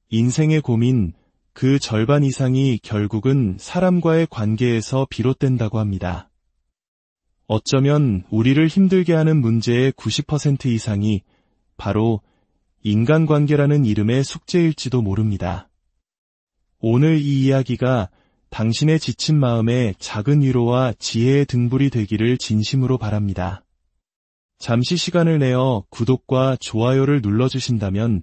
인생의 고민, 그 절반 이상이 결국은 사람과의 관계에서 비롯된다고 합니다. 어쩌면 우리를 힘들게 하는 문제의 90% 이상이 바로 인간관계라는 이름의 숙제일지도 모릅니다. 오늘 이 이야기가 당신의 지친 마음에 작은 위로와 지혜의 등불이 되기를 진심으로 바랍니다. 잠시 시간을 내어 구독과 좋아요를 눌러주신다면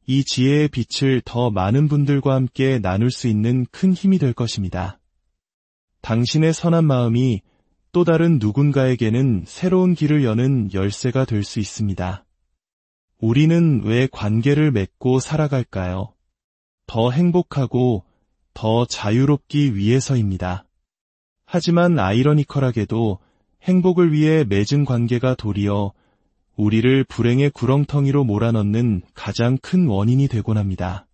이 지혜의 빛을 더 많은 분들과 함께 나눌 수 있는 큰 힘이 될 것입니다. 당신의 선한 마음이 또 다른 누군가에게는 새로운 길을 여는 열쇠가 될 수 있습니다. 우리는 왜 관계를 맺고 살아갈까요? 더 행복하고 더 자유롭기 위해서입니다. 하지만 아이러니컬하게도 행복을 위해 맺은 관계가 도리어 우리를 불행의 구렁텅이로 몰아넣는 가장 큰 원인이 되곤 합니다.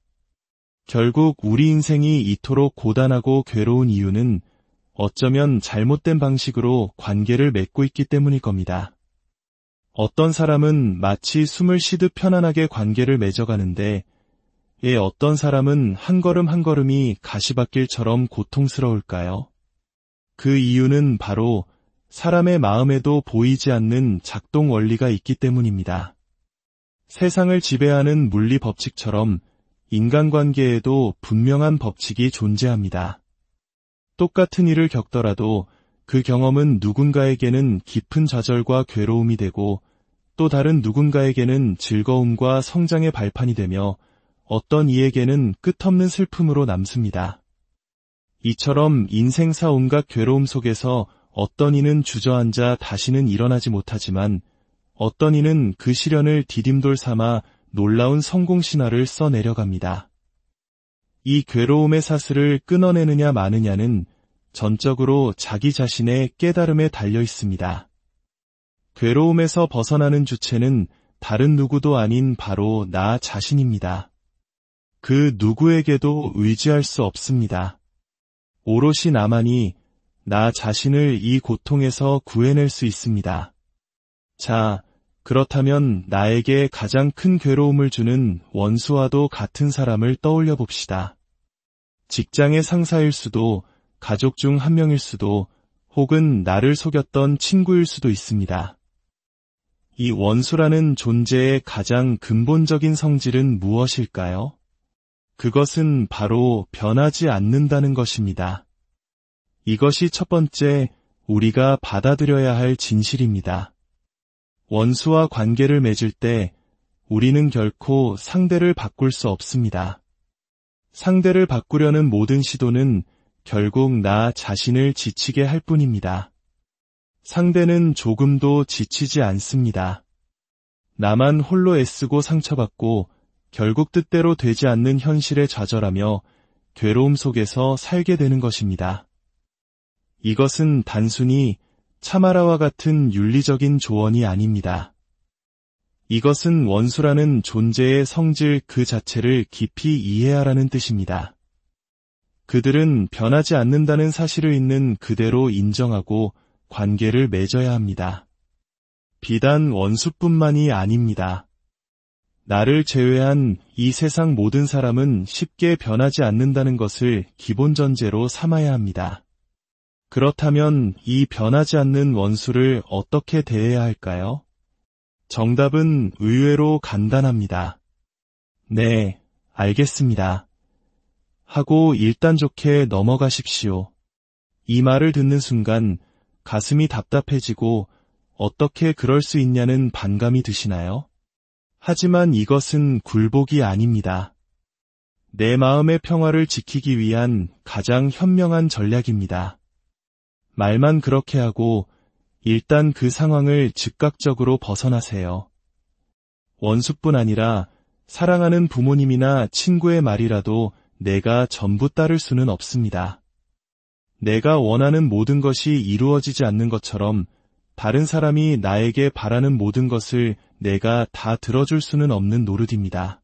결국 우리 인생이 이토록 고단하고 괴로운 이유는 어쩌면 잘못된 방식으로 관계를 맺고 있기 때문일 겁니다. 어떤 사람은 마치 숨을 쉬듯 편안하게 관계를 맺어가는데 어떤 사람은 한 걸음 한 걸음이 가시밭길처럼 고통스러울까요? 그 이유는 바로 사람의 마음에도 보이지 않는 작동 원리가 있기 때문입니다. 세상을 지배하는 물리 법칙처럼 인간관계에도 분명한 법칙이 존재합니다. 똑같은 일을 겪더라도 그 경험은 누군가에게는 깊은 좌절과 괴로움이 되고 또 다른 누군가에게는 즐거움과 성장의 발판이 되며 어떤 이에게는 끝없는 슬픔으로 남습니다. 이처럼 인생사 온갖 괴로움 속에서 어떤 이는 주저앉아 다시는 일어나지 못하지만 어떤 이는 그 시련을 디딤돌 삼아 놀라운 성공 신화를 써내려갑니다. 이 괴로움의 사슬을 끊어내느냐 마느냐는 전적으로 자기 자신의 깨달음에 달려 있습니다. 괴로움에서 벗어나는 주체는 다른 누구도 아닌 바로 나 자신입니다. 그 누구에게도 의지할 수 없습니다. 오롯이 나만이 나 자신을 이 고통에서 구해낼 수 있습니다. 자, 그렇다면 나에게 가장 큰 괴로움을 주는 원수와도 같은 사람을 떠올려 봅시다. 직장의 상사일 수도, 가족 중 한 명일 수도, 혹은 나를 속였던 친구일 수도 있습니다. 이 원수라는 존재의 가장 근본적인 성질은 무엇일까요? 그것은 바로 변하지 않는다는 것입니다. 이것이 첫 번째 우리가 받아들여야 할 진실입니다. 원수와 관계를 맺을 때 우리는 결코 상대를 바꿀 수 없습니다. 상대를 바꾸려는 모든 시도는 결국 나 자신을 지치게 할 뿐입니다. 상대는 조금도 지치지 않습니다. 나만 홀로 애쓰고 상처받고 결국 뜻대로 되지 않는 현실에 좌절하며 괴로움 속에서 살게 되는 것입니다. 이것은 단순히 참아라와 같은 윤리적인 조언이 아닙니다. 이것은 원수라는 존재의 성질 그 자체를 깊이 이해하라는 뜻입니다. 그들은 변하지 않는다는 사실을 있는 그대로 인정하고 관계를 맺어야 합니다. 비단 원수뿐만이 아닙니다. 나를 제외한 이 세상 모든 사람은 쉽게 변하지 않는다는 것을 기본 전제로 삼아야 합니다. 그렇다면 이 변하지 않는 원수를 어떻게 대해야 할까요? 정답은 의외로 간단합니다. 네, 알겠습니다. 하고 일단 좋게 넘어가십시오. 이 말을 듣는 순간 가슴이 답답해지고 어떻게 그럴 수 있냐는 반감이 드시나요? 하지만 이것은 굴복이 아닙니다. 내 마음의 평화를 지키기 위한 가장 현명한 전략입니다. 말만 그렇게 하고 일단 그 상황을 즉각적으로 벗어나세요. 원수뿐 아니라 사랑하는 부모님이나 친구의 말이라도 내가 전부 따를 수는 없습니다. 내가 원하는 모든 것이 이루어지지 않는 것처럼 다른 사람이 나에게 바라는 모든 것을 내가 다 들어줄 수는 없는 노릇입니다.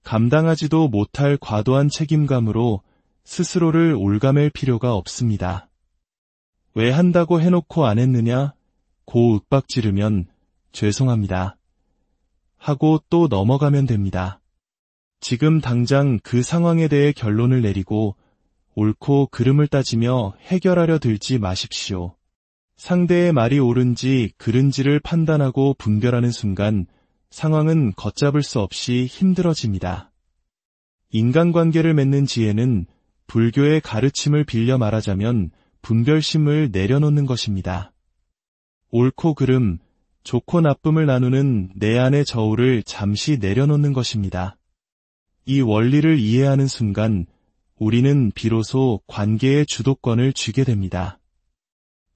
감당하지도 못할 과도한 책임감으로 스스로를 올가맬 필요가 없습니다. 왜 한다고 해놓고 안 했느냐? 고 윽박지르면 죄송합니다. 하고 또 넘어가면 됩니다. 지금 당장 그 상황에 대해 결론을 내리고 옳고 그름을 따지며 해결하려 들지 마십시오. 상대의 말이 옳은지 그른지를 판단하고 분별하는 순간 상황은 걷잡을 수 없이 힘들어집니다. 인간관계를 맺는 지혜는 불교의 가르침을 빌려 말하자면 분별심을 내려놓는 것입니다. 옳고 그름, 좋고 나쁨을 나누는 내 안의 저울을 잠시 내려놓는 것입니다. 이 원리를 이해하는 순간 우리는 비로소 관계의 주도권을 쥐게 됩니다.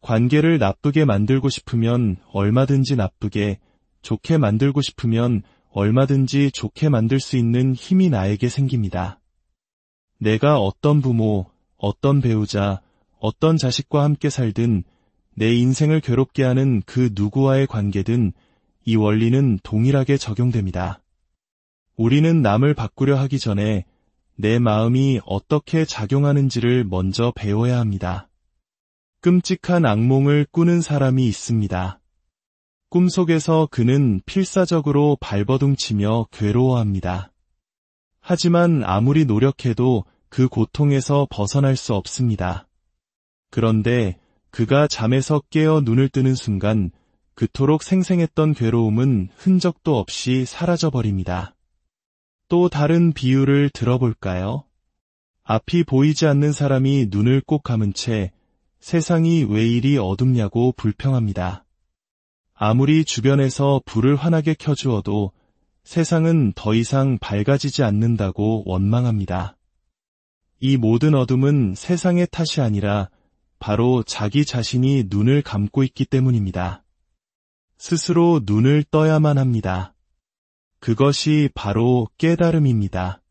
관계를 나쁘게 만들고 싶으면 얼마든지 나쁘게, 좋게 만들고 싶으면 얼마든지 좋게 만들 수 있는 힘이 나에게 생깁니다. 내가 어떤 부모, 어떤 배우자, 어떤 자식과 함께 살든 내 인생을 괴롭게 하는 그 누구와의 관계든 이 원리는 동일하게 적용됩니다. 우리는 남을 바꾸려 하기 전에 내 마음이 어떻게 작용하는지를 먼저 배워야 합니다. 끔찍한 악몽을 꾸는 사람이 있습니다. 꿈속에서 그는 필사적으로 발버둥치며 괴로워합니다. 하지만 아무리 노력해도 그 고통에서 벗어날 수 없습니다. 그런데 그가 잠에서 깨어 눈을 뜨는 순간 그토록 생생했던 괴로움은 흔적도 없이 사라져버립니다. 또 다른 비유를 들어볼까요? 앞이 보이지 않는 사람이 눈을 꼭 감은 채 세상이 왜 이리 어둡냐고 불평합니다. 아무리 주변에서 불을 환하게 켜주어도 세상은 더 이상 밝아지지 않는다고 원망합니다. 이 모든 어둠은 세상의 탓이 아니라 바로 자기 자신이 눈을 감고 있기 때문입니다. 스스로 눈을 떠야만 합니다. 그것이 바로 깨달음입니다.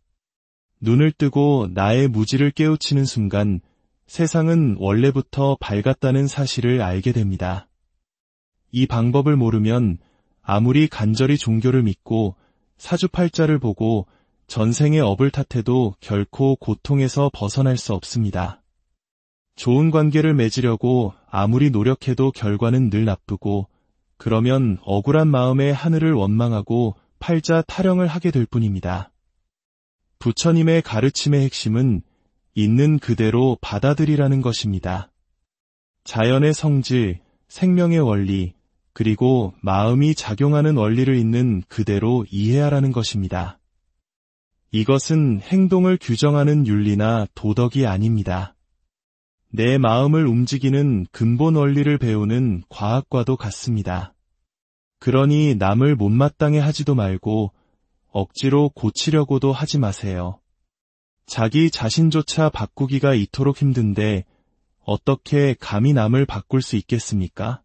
눈을 뜨고 나의 무지를 깨우치는 순간 세상은 원래부터 밝았다는 사실을 알게 됩니다. 이 방법을 모르면 아무리 간절히 종교를 믿고 사주팔자를 보고 전생의 업을 탓해도 결코 고통에서 벗어날 수 없습니다. 좋은 관계를 맺으려고 아무리 노력해도 결과는 늘 나쁘고 그러면 억울한 마음에 하늘을 원망하고 팔자 타령을 하게 될 뿐입니다. 부처님의 가르침의 핵심은 있는 그대로 받아들이라는 것입니다. 자연의 성질, 생명의 원리, 그리고 마음이 작용하는 원리를 있는 그대로 이해하라는 것입니다. 이것은 행동을 규정하는 윤리나 도덕이 아닙니다. 내 마음을 움직이는 근본 원리를 배우는 과학과도 같습니다. 그러니 남을 못마땅해 하지도 말고 억지로 고치려고도 하지 마세요. 자기 자신조차 바꾸기가 이토록 힘든데 어떻게 감히 남을 바꿀 수 있겠습니까?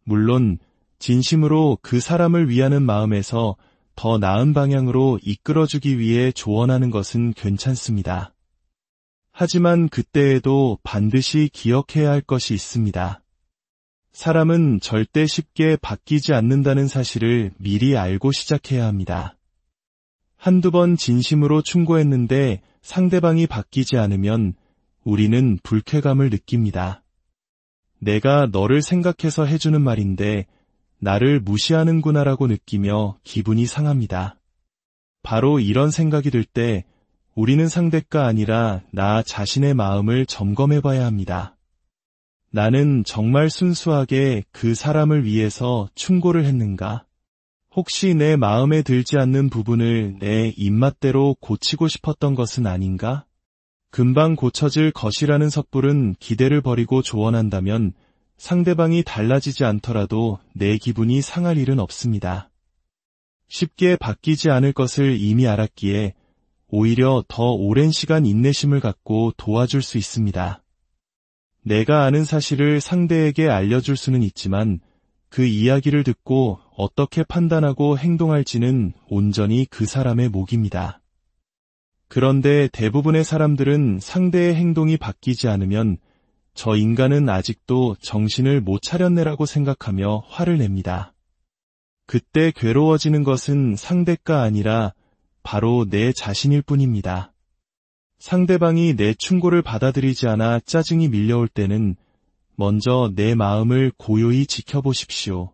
물론 진심으로 그 사람을 위하는 마음에서 더 나은 방향으로 이끌어주기 위해 조언하는 것은 괜찮습니다. 하지만 그때에도 반드시 기억해야 할 것이 있습니다. 사람은 절대 쉽게 바뀌지 않는다는 사실을 미리 알고 시작해야 합니다. 한두 번 진심으로 충고했는데 상대방이 바뀌지 않으면 우리는 불쾌감을 느낍니다. 내가 너를 생각해서 해주는 말인데 나를 무시하는구나라고 느끼며 기분이 상합니다. 바로 이런 생각이 들 때 우리는 상대가 아니라 나 자신의 마음을 점검해봐야 합니다. 나는 정말 순수하게 그 사람을 위해서 충고를 했는가? 혹시 내 마음에 들지 않는 부분을 내 입맛대로 고치고 싶었던 것은 아닌가? 금방 고쳐질 것이라는 섣부른 기대를 버리고 조언한다면 상대방이 달라지지 않더라도 내 기분이 상할 일은 없습니다. 쉽게 바뀌지 않을 것을 이미 알았기에 오히려 더 오랜 시간 인내심을 갖고 도와줄 수 있습니다. 내가 아는 사실을 상대에게 알려줄 수는 있지만 그 이야기를 듣고 어떻게 판단하고 행동할지는 온전히 그 사람의 몫입니다. 그런데 대부분의 사람들은 상대의 행동이 바뀌지 않으면 저 인간은 아직도 정신을 못 차렸네라고 생각하며 화를 냅니다. 그때 괴로워지는 것은 상대가 아니라 바로 내 자신일 뿐입니다. 상대방이 내 충고를 받아들이지 않아 짜증이 밀려올 때는 먼저 내 마음을 고요히 지켜보십시오.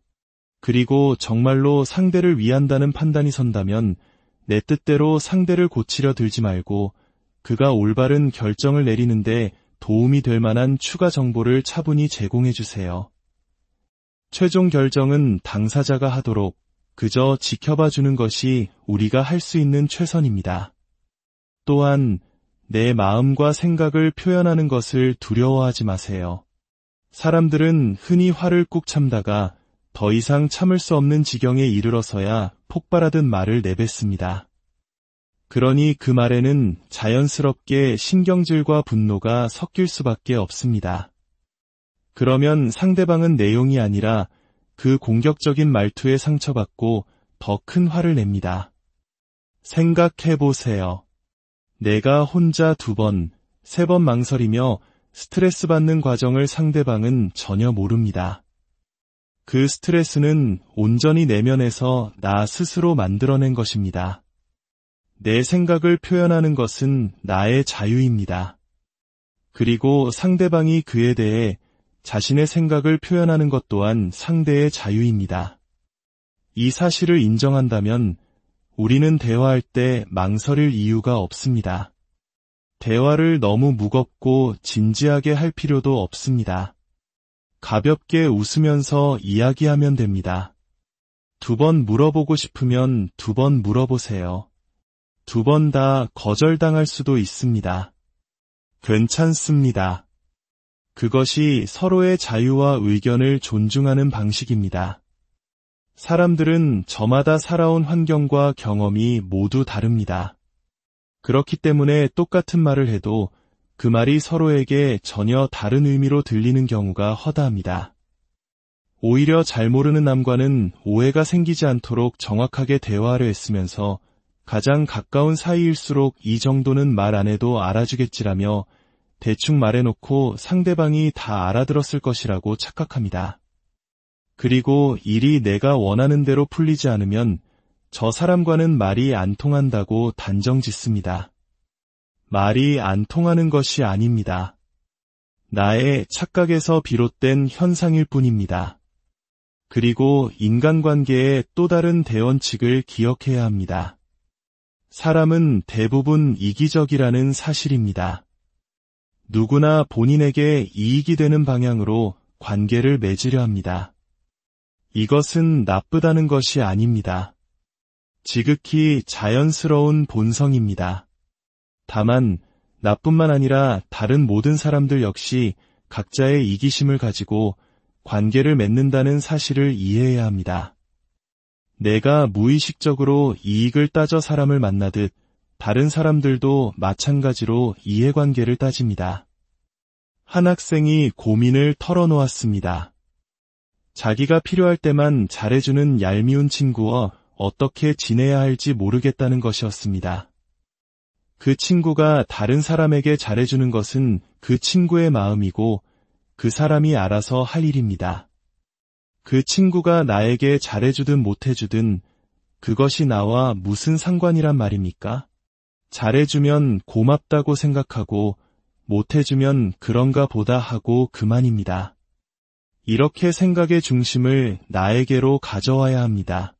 그리고 정말로 상대를 위한다는 판단이 선다면 내 뜻대로 상대를 고치려 들지 말고 그가 올바른 결정을 내리는데 도움이 될 만한 추가 정보를 차분히 제공해 주세요. 최종 결정은 당사자가 하도록 그저 지켜봐 주는 것이 우리가 할 수 있는 최선입니다. 또한 내 마음과 생각을 표현하는 것을 두려워하지 마세요. 사람들은 흔히 화를 꾹 참다가 더 이상 참을 수 없는 지경에 이르러서야 폭발하듯 말을 내뱉습니다. 그러니 그 말에는 자연스럽게 신경질과 분노가 섞일 수밖에 없습니다. 그러면 상대방은 내용이 아니라 그 공격적인 말투에 상처받고 더 큰 화를 냅니다. 생각해보세요. 내가 혼자 2번, 3번 망설이며 스트레스 받는 과정을 상대방은 전혀 모릅니다. 그 스트레스는 온전히 내면에서 나 스스로 만들어낸 것입니다. 내 생각을 표현하는 것은 나의 자유입니다. 그리고 상대방이 그에 대해 자신의 생각을 표현하는 것 또한 상대의 자유입니다. 이 사실을 인정한다면 우리는 대화할 때 망설일 이유가 없습니다. 대화를 너무 무겁고 진지하게 할 필요도 없습니다. 가볍게 웃으면서 이야기하면 됩니다. 2번 물어보고 싶으면 2번 물어보세요. 2번 다 거절당할 수도 있습니다. 괜찮습니다. 그것이 서로의 자유와 의견을 존중하는 방식입니다. 사람들은 저마다 살아온 환경과 경험이 모두 다릅니다. 그렇기 때문에 똑같은 말을 해도 그 말이 서로에게 전혀 다른 의미로 들리는 경우가 허다합니다. 오히려 잘 모르는 남과는 오해가 생기지 않도록 정확하게 대화를 했으면서 가장 가까운 사이일수록 이 정도는 말 안 해도 알아주겠지라며 대충 말해놓고 상대방이 다 알아들었을 것이라고 착각합니다. 그리고 일이 내가 원하는 대로 풀리지 않으면 저 사람과는 말이 안 통한다고 단정 짓습니다. 말이 안 통하는 것이 아닙니다. 나의 착각에서 비롯된 현상일 뿐입니다. 그리고 인간관계의 또 다른 대원칙을 기억해야 합니다. 사람은 대부분 이기적이라는 사실입니다. 누구나 본인에게 이익이 되는 방향으로 관계를 맺으려 합니다. 이것은 나쁘다는 것이 아닙니다. 지극히 자연스러운 본성입니다. 다만 나뿐만 아니라 다른 모든 사람들 역시 각자의 이기심을 가지고 관계를 맺는다는 사실을 이해해야 합니다. 내가 무의식적으로 이익을 따져 사람을 만나듯 다른 사람들도 마찬가지로 이해관계를 따집니다. 한 학생이 고민을 털어놓았습니다. 자기가 필요할 때만 잘해주는 얄미운 친구와 어떻게 지내야 할지 모르겠다는 것이었습니다. 그 친구가 다른 사람에게 잘해주는 것은 그 친구의 마음이고 그 사람이 알아서 할 일입니다. 그 친구가 나에게 잘해주든 못해주든 그것이 나와 무슨 상관이란 말입니까? 잘해주면 고맙다고 생각하고 못해주면 그런가 보다 하고 그만입니다. 이렇게 생각의 중심을 나에게로 가져와야 합니다.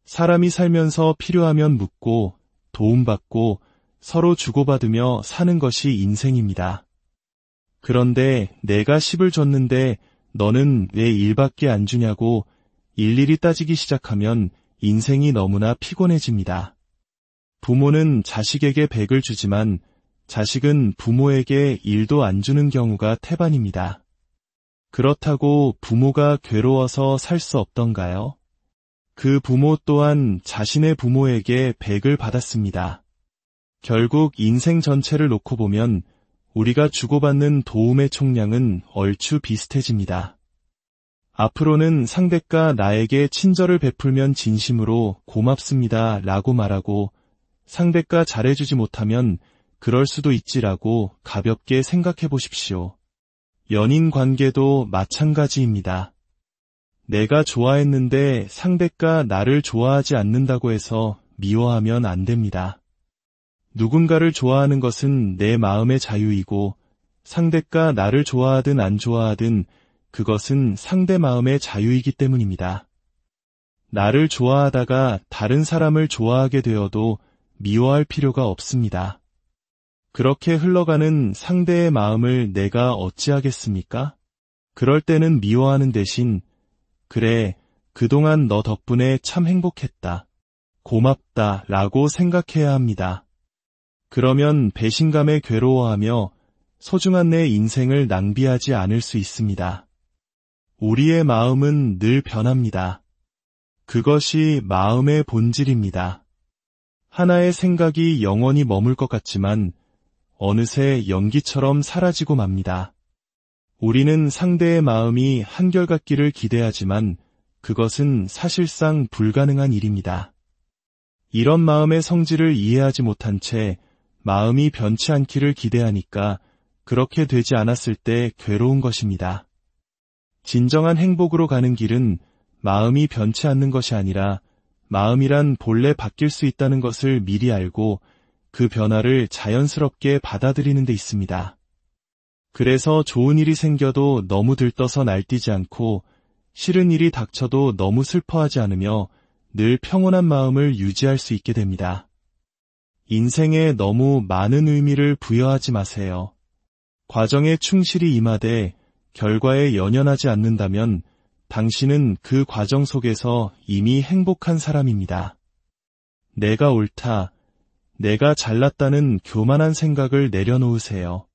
사람이 살면서 필요하면 묻고 도움받고 서로 주고받으며 사는 것이 인생입니다. 그런데 내가 10을 줬는데 너는 왜 1밖에 안 주냐고 일일이 따지기 시작하면 인생이 너무나 피곤해집니다. 부모는 자식에게 100을 주지만 자식은 부모에게 1도 안 주는 경우가 태반입니다. 그렇다고 부모가 괴로워서 살 수 없던가요? 그 부모 또한 자신의 부모에게 100을 받았습니다. 결국 인생 전체를 놓고 보면 우리가 주고받는 도움의 총량은 얼추 비슷해집니다. 앞으로는 상대가 나에게 친절을 베풀면 진심으로 고맙습니다 라고 말하고 상대가 잘해주지 못하면 그럴 수도 있지라고 가볍게 생각해 보십시오. 연인 관계도 마찬가지입니다. 내가 좋아했는데 상대가 나를 좋아하지 않는다고 해서 미워하면 안 됩니다. 누군가를 좋아하는 것은 내 마음의 자유이고 상대가 나를 좋아하든 안 좋아하든 그것은 상대 마음의 자유이기 때문입니다. 나를 좋아하다가 다른 사람을 좋아하게 되어도 미워할 필요가 없습니다. 그렇게 흘러가는 상대의 마음을 내가 어찌하겠습니까? 그럴 때는 미워하는 대신 그래, 그동안 너 덕분에 참 행복했다. 고맙다 라고 생각해야 합니다. 그러면 배신감에 괴로워하며 소중한 내 인생을 낭비하지 않을 수 있습니다. 우리의 마음은 늘 변합니다. 그것이 마음의 본질입니다. 하나의 생각이 영원히 머물 것 같지만 어느새 연기처럼 사라지고 맙니다. 우리는 상대의 마음이 한결같기를 기대하지만 그것은 사실상 불가능한 일입니다. 이런 마음의 성질을 이해하지 못한 채 마음이 변치 않기를 기대하니까 그렇게 되지 않았을 때 괴로운 것입니다. 진정한 행복으로 가는 길은 마음이 변치 않는 것이 아니라 마음이란 본래 바뀔 수 있다는 것을 미리 알고 그 변화를 자연스럽게 받아들이는 데 있습니다. 그래서 좋은 일이 생겨도 너무 들떠서 날뛰지 않고 싫은 일이 닥쳐도 너무 슬퍼하지 않으며 늘 평온한 마음을 유지할 수 있게 됩니다. 인생에 너무 많은 의미를 부여하지 마세요. 과정에 충실히 임하되 결과에 연연하지 않는다면 당신은 그 과정 속에서 이미 행복한 사람입니다. 내가 옳다, 내가 잘났다는 교만한 생각을 내려놓으세요.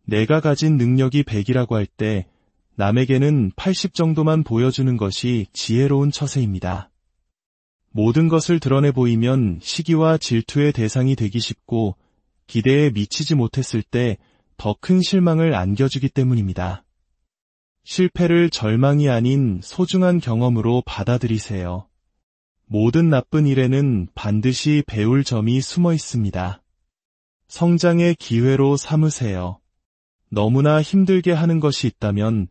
내가 가진 능력이 100이라고 할 때 남에게는 80 정도만 보여주는 것이 지혜로운 처세입니다. 모든 것을 드러내 보이면 시기와 질투의 대상이 되기 쉽고 기대에 미치지 못했을 때 더 큰 실망을 안겨주기 때문입니다. 실패를 절망이 아닌 소중한 경험으로 받아들이세요. 모든 나쁜 일에는 반드시 배울 점이 숨어 있습니다. 성장의 기회로 삼으세요. 너무나 힘들게 하는 것이 있다면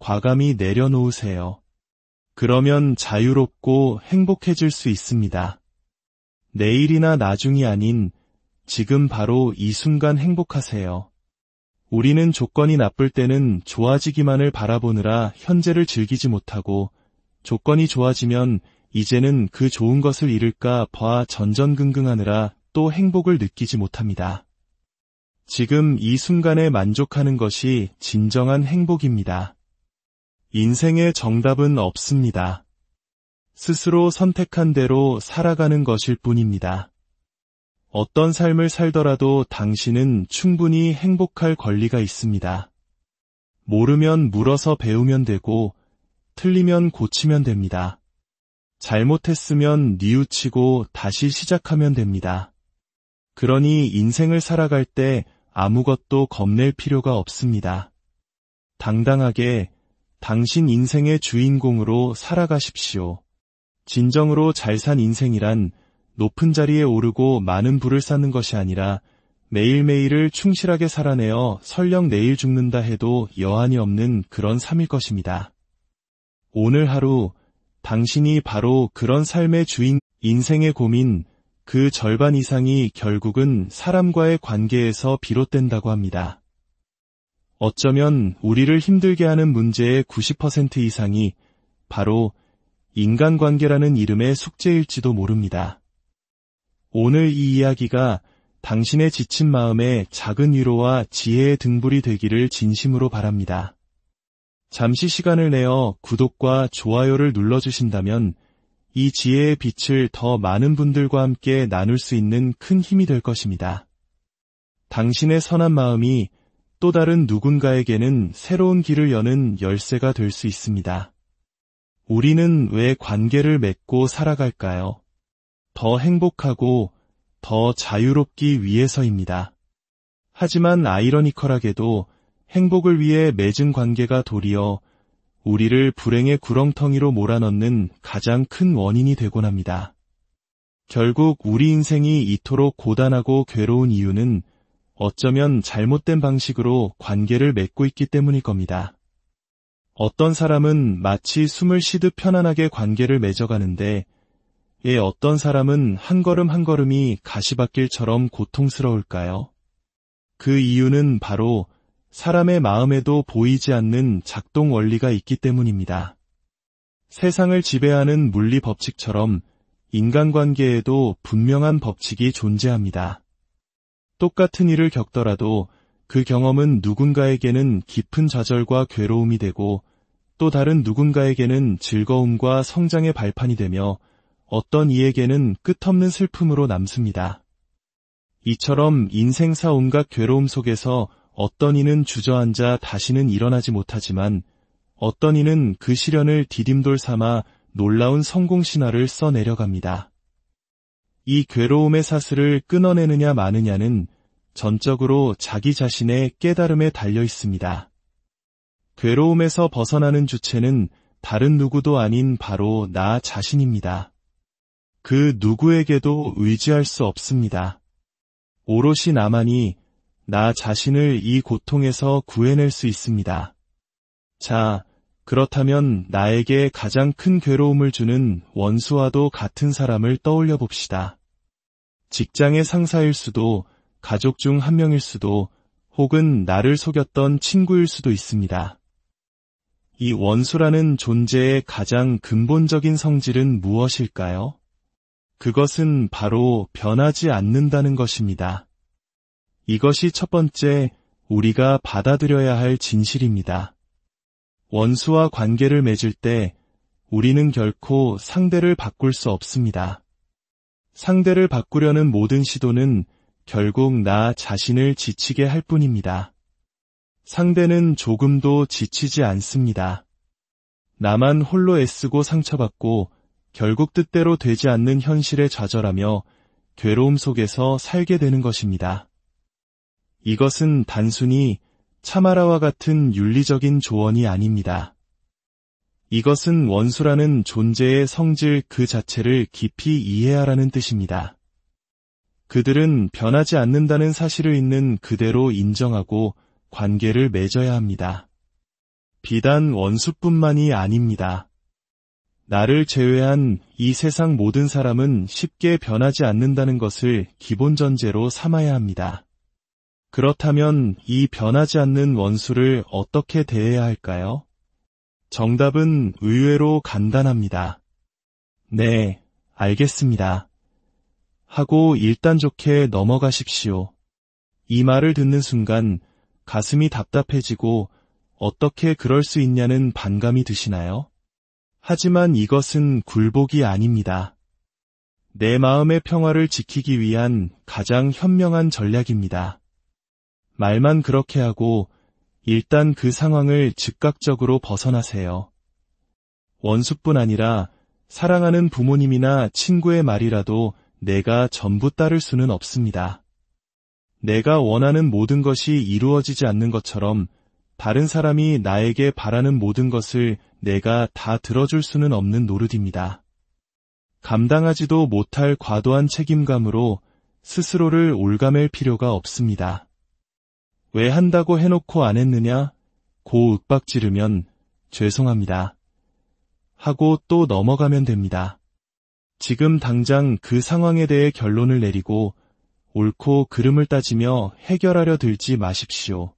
과감히 내려놓으세요. 그러면 자유롭고 행복해질 수 있습니다. 내일이나 나중이 아닌 지금 바로 이 순간 행복하세요. 우리는 조건이 나쁠 때는 좋아지기만을 바라보느라 현재를 즐기지 못하고 조건이 좋아지면 이제는 그 좋은 것을 잃을까 봐 전전긍긍하느라 또 행복을 느끼지 못합니다. 지금 이 순간에 만족하는 것이 진정한 행복입니다. 인생의 정답은 없습니다. 스스로 선택한 대로 살아가는 것일 뿐입니다. 어떤 삶을 살더라도 당신은 충분히 행복할 권리가 있습니다. 모르면 물어서 배우면 되고 틀리면 고치면 됩니다. 잘못했으면 뉘우치고 다시 시작하면 됩니다. 그러니 인생을 살아갈 때 아무것도 겁낼 필요가 없습니다. 당당하게 당신 인생의 주인공으로 살아가십시오. 진정으로 잘 산 인생이란 높은 자리에 오르고 많은 부를 쌓는 것이 아니라 매일매일을 충실하게 살아내어 설령 내일 죽는다 해도 여한이 없는 그런 삶일 것입니다. 오늘 하루 당신이 바로 그런 삶의 주인, 인생의 고민, 그 절반 이상이 결국은 사람과의 관계에서 비롯된다고 합니다. 어쩌면 우리를 힘들게 하는 문제의 90% 이상이 바로 인간관계라는 이름의 숙제일지도 모릅니다. 오늘 이 이야기가 당신의 지친 마음에 작은 위로와 지혜의 등불이 되기를 진심으로 바랍니다. 잠시 시간을 내어 구독과 좋아요를 눌러주신다면 이 지혜의 빛을 더 많은 분들과 함께 나눌 수 있는 큰 힘이 될 것입니다. 당신의 선한 마음이 또 다른 누군가에게는 새로운 길을 여는 열쇠가 될 수 있습니다. 우리는 왜 관계를 맺고 살아갈까요? 더 행복하고 더 자유롭기 위해서입니다. 하지만 아이러니컬하게도 행복을 위해 맺은 관계가 도리어 우리를 불행의 구렁텅이로 몰아넣는 가장 큰 원인이 되곤 합니다. 결국 우리 인생이 이토록 고단하고 괴로운 이유는 어쩌면 잘못된 방식으로 관계를 맺고 있기 때문일 겁니다. 어떤 사람은 마치 숨을 쉬듯 편안하게 관계를 맺어가는데 어떤 사람은 한 걸음 한 걸음이 가시밭길처럼 고통스러울까요? 그 이유는 바로 사람의 마음에도 보이지 않는 작동 원리가 있기 때문입니다. 세상을 지배하는 물리 법칙처럼 인간관계에도 분명한 법칙이 존재합니다. 똑같은 일을 겪더라도 그 경험은 누군가에게는 깊은 좌절과 괴로움이 되고 또 다른 누군가에게는 즐거움과 성장의 발판이 되며 어떤 이에게는 끝없는 슬픔으로 남습니다. 이처럼 인생사 온갖 괴로움 속에서 어떤 이는 주저앉아 다시는 일어나지 못하지만 어떤 이는 그 시련을 디딤돌 삼아 놀라운 성공 신화를 써내려갑니다. 이 괴로움의 사슬을 끊어내느냐 마느냐는 전적으로 자기 자신의 깨달음에 달려 있습니다. 괴로움에서 벗어나는 주체는 다른 누구도 아닌 바로 나 자신입니다. 그 누구에게도 의지할 수 없습니다. 오롯이 나만이 나 자신을 이 고통에서 구해낼 수 있습니다. 자, 그렇다면 나에게 가장 큰 괴로움을 주는 원수와도 같은 사람을 떠올려 봅시다. 직장의 상사일 수도, 가족 중 한 명일 수도, 혹은 나를 속였던 친구일 수도 있습니다. 이 원수라는 존재의 가장 근본적인 성질은 무엇일까요? 그것은 바로 변하지 않는다는 것입니다. 이것이 첫 번째 우리가 받아들여야 할 진실입니다. 원수와 관계를 맺을 때 우리는 결코 상대를 바꿀 수 없습니다. 상대를 바꾸려는 모든 시도는 결국 나 자신을 지치게 할 뿐입니다. 상대는 조금도 지치지 않습니다. 나만 홀로 애쓰고 상처받고 결국 뜻대로 되지 않는 현실에 좌절하며 괴로움 속에서 살게 되는 것입니다. 이것은 단순히 참아라와 같은 윤리적인 조언이 아닙니다. 이것은 원수라는 존재의 성질 그 자체를 깊이 이해하라는 뜻입니다. 그들은 변하지 않는다는 사실을 있는 그대로 인정하고 관계를 맺어야 합니다. 비단 원수뿐만이 아닙니다. 나를 제외한 이 세상 모든 사람은 쉽게 변하지 않는다는 것을 기본 전제로 삼아야 합니다. 그렇다면 이 변하지 않는 원수를 어떻게 대해야 할까요? 정답은 의외로 간단합니다. 네, 알겠습니다. 하고 일단 좋게 넘어가십시오. 이 말을 듣는 순간 가슴이 답답해지고 어떻게 그럴 수 있냐는 반감이 드시나요? 하지만 이것은 굴복이 아닙니다. 내 마음의 평화를 지키기 위한 가장 현명한 전략입니다. 말만 그렇게 하고 일단 그 상황을 즉각적으로 벗어나세요. 원수뿐 아니라 사랑하는 부모님이나 친구의 말이라도 내가 전부 따를 수는 없습니다. 내가 원하는 모든 것이 이루어지지 않는 것처럼 다른 사람이 나에게 바라는 모든 것을 내가 다 들어줄 수는 없는 노릇입니다. 감당하지도 못할 과도한 책임감으로 스스로를 올가맬 필요가 없습니다. 왜 한다고 해놓고 안 했느냐? 고 윽박지르면 죄송합니다. 하고 또 넘어가면 됩니다. 지금 당장 그 상황에 대해 결론을 내리고 옳고 그름을 따지며 해결하려 들지 마십시오.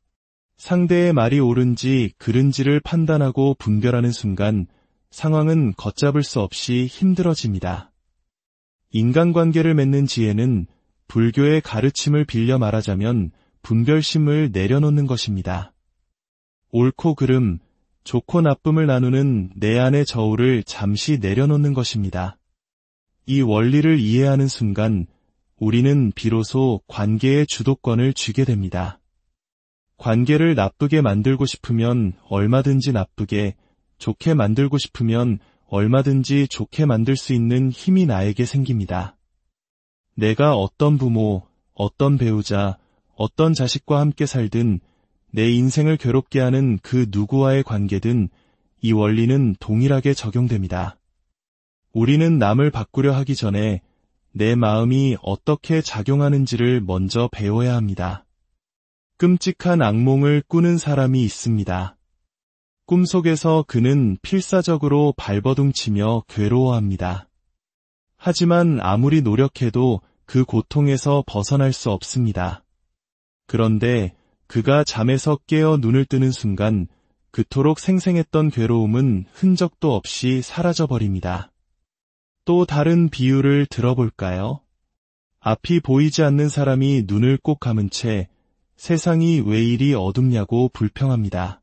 상대의 말이 옳은지 그른지를 판단하고 분별하는 순간 상황은 걷잡을 수 없이 힘들어집니다. 인간관계를 맺는 지혜는 불교의 가르침을 빌려 말하자면 분별심을 내려놓는 것입니다. 옳고 그름, 좋고 나쁨을 나누는 내 안의 저울을 잠시 내려놓는 것입니다. 이 원리를 이해하는 순간 우리는 비로소 관계의 주도권을 쥐게 됩니다. 관계를 나쁘게 만들고 싶으면 얼마든지 나쁘게, 좋게 만들고 싶으면 얼마든지 좋게 만들 수 있는 힘이 나에게 생깁니다. 내가 어떤 부모, 어떤 배우자, 어떤 자식과 함께 살든 내 인생을 괴롭게 하는 그 누구와의 관계든 이 원리는 동일하게 적용됩니다. 우리는 남을 바꾸려 하기 전에 내 마음이 어떻게 작용하는지를 먼저 배워야 합니다. 끔찍한 악몽을 꾸는 사람이 있습니다. 꿈속에서 그는 필사적으로 발버둥치며 괴로워합니다. 하지만 아무리 노력해도 그 고통에서 벗어날 수 없습니다. 그런데 그가 잠에서 깨어 눈을 뜨는 순간 그토록 생생했던 괴로움은 흔적도 없이 사라져버립니다. 또 다른 비유를 들어볼까요? 앞이 보이지 않는 사람이 눈을 꼭 감은 채 세상이 왜 이리 어둡냐고 불평합니다.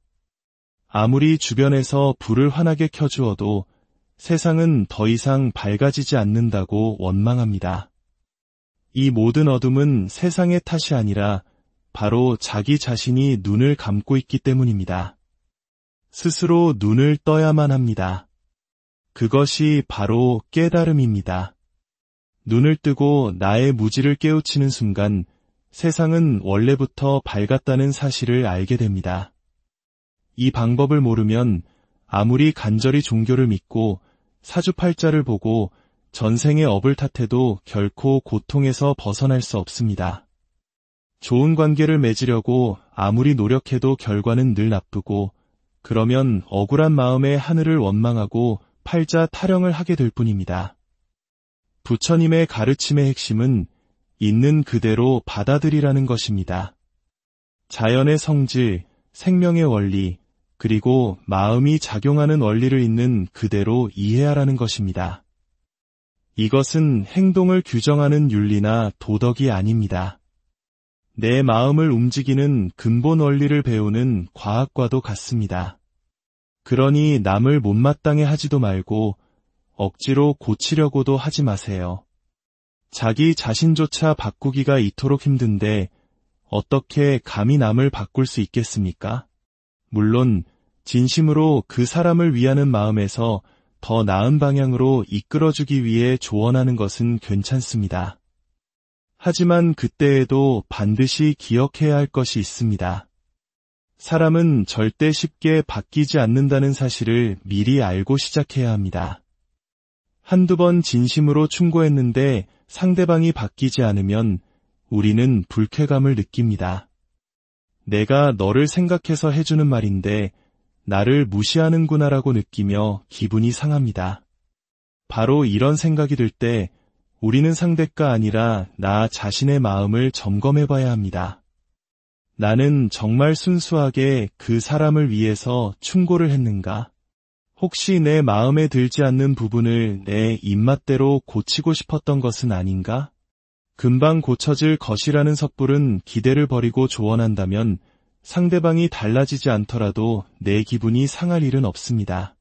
아무리 주변에서 불을 환하게 켜주어도 세상은 더 이상 밝아지지 않는다고 원망합니다. 이 모든 어둠은 세상의 탓이 아니라 바로 자기 자신이 눈을 감고 있기 때문입니다. 스스로 눈을 떠야만 합니다. 그것이 바로 깨달음입니다. 눈을 뜨고 나의 무지를 깨우치는 순간 세상은 원래부터 밝았다는 사실을 알게 됩니다. 이 방법을 모르면 아무리 간절히 종교를 믿고 사주팔자를 보고 전생의 업을 탓해도 결코 고통에서 벗어날 수 없습니다. 좋은 관계를 맺으려고 아무리 노력해도 결과는 늘 나쁘고, 그러면 억울한 마음에 하늘을 원망하고 팔자 타령을 하게 될 뿐입니다. 부처님의 가르침의 핵심은 있는 그대로 받아들이라는 것입니다. 자연의 성질, 생명의 원리, 그리고 마음이 작용하는 원리를 있는 그대로 이해하라는 것입니다. 이것은 행동을 규정하는 윤리나 도덕이 아닙니다. 내 마음을 움직이는 근본 원리를 배우는 과학과도 같습니다. 그러니 남을 못마땅해 하지도 말고 억지로 고치려고도 하지 마세요. 자기 자신조차 바꾸기가 이토록 힘든데 어떻게 감히 남을 바꿀 수 있겠습니까? 물론 진심으로 그 사람을 위하는 마음에서 더 나은 방향으로 이끌어주기 위해 조언하는 것은 괜찮습니다. 하지만 그때에도 반드시 기억해야 할 것이 있습니다. 사람은 절대 쉽게 바뀌지 않는다는 사실을 미리 알고 시작해야 합니다. 한두 번 진심으로 충고했는데 상대방이 바뀌지 않으면 우리는 불쾌감을 느낍니다. 내가 너를 생각해서 해주는 말인데 나를 무시하는구나라고 느끼며 기분이 상합니다. 바로 이런 생각이 들 때 우리는 상대가 아니라 나 자신의 마음을 점검해봐야 합니다. 나는 정말 순수하게 그 사람을 위해서 충고를 했는가? 혹시 내 마음에 들지 않는 부분을 내 입맛대로 고치고 싶었던 것은 아닌가? 금방 고쳐질 것이라는 섣부른 기대를 버리고 조언한다면 상대방이 달라지지 않더라도 내 기분이 상할 일은 없습니다.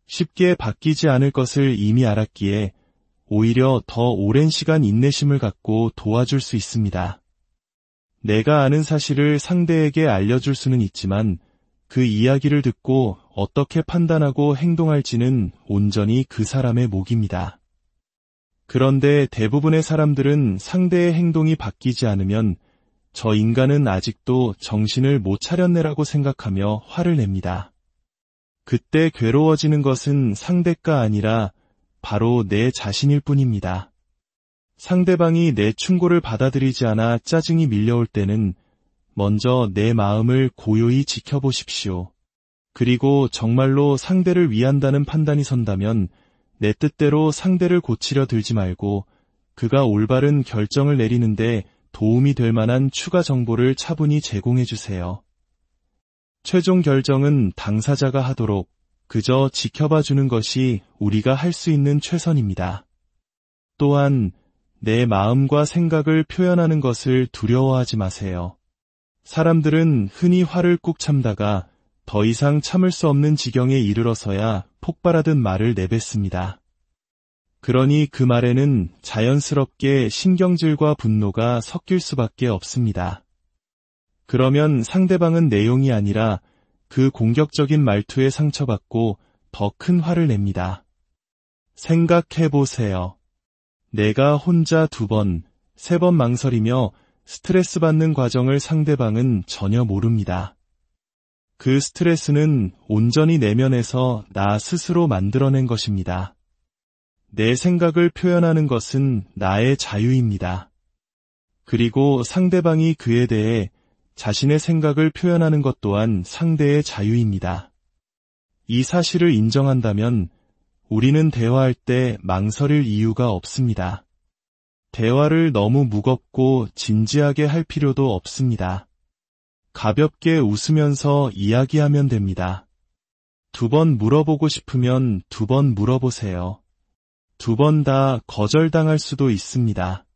쉽게 바뀌지 않을 것을 이미 알았기에 오히려 더 오랜 시간 인내심을 갖고 도와줄 수 있습니다. 내가 아는 사실을 상대에게 알려줄 수는 있지만 그 이야기를 듣고 어떻게 판단하고 행동할지는 온전히 그 사람의 몫입니다. 그런데 대부분의 사람들은 상대의 행동이 바뀌지 않으면 저 인간은 아직도 정신을 못 차렸네라고 생각하며 화를 냅니다. 그때 괴로워지는 것은 상대가 아니라 바로 내 자신일 뿐입니다. 상대방이 내 충고를 받아들이지 않아 짜증이 밀려올 때는 먼저 내 마음을 고요히 지켜보십시오. 그리고 정말로 상대를 위한다는 판단이 선다면 내 뜻대로 상대를 고치려 들지 말고 그가 올바른 결정을 내리는데 도움이 될 만한 추가 정보를 차분히 제공해 주세요. 최종 결정은 당사자가 하도록 그저 지켜봐 주는 것이 우리가 할 수 있는 최선입니다. 또한 내 마음과 생각을 표현하는 것을 두려워하지 마세요. 사람들은 흔히 화를 꾹 참다가 더 이상 참을 수 없는 지경에 이르러서야 폭발하듯 말을 내뱉습니다. 그러니 그 말에는 자연스럽게 신경질과 분노가 섞일 수밖에 없습니다. 그러면 상대방은 내용이 아니라 그 공격적인 말투에 상처받고 더 큰 화를 냅니다. 생각해보세요. 내가 혼자 2번, 3번 망설이며 스트레스 받는 과정을 상대방은 전혀 모릅니다. 그 스트레스는 온전히 내면에서 나 스스로 만들어낸 것입니다. 내 생각을 표현하는 것은 나의 자유입니다. 그리고 상대방이 그에 대해 자신의 생각을 표현하는 것 또한 상대의 자유입니다. 이 사실을 인정한다면 우리는 대화할 때 망설일 이유가 없습니다. 대화를 너무 무겁고 진지하게 할 필요도 없습니다. 가볍게 웃으면서 이야기하면 됩니다. 2번 물어보고 싶으면 2번 물어보세요. 2번 다 거절당할 수도 있습니다.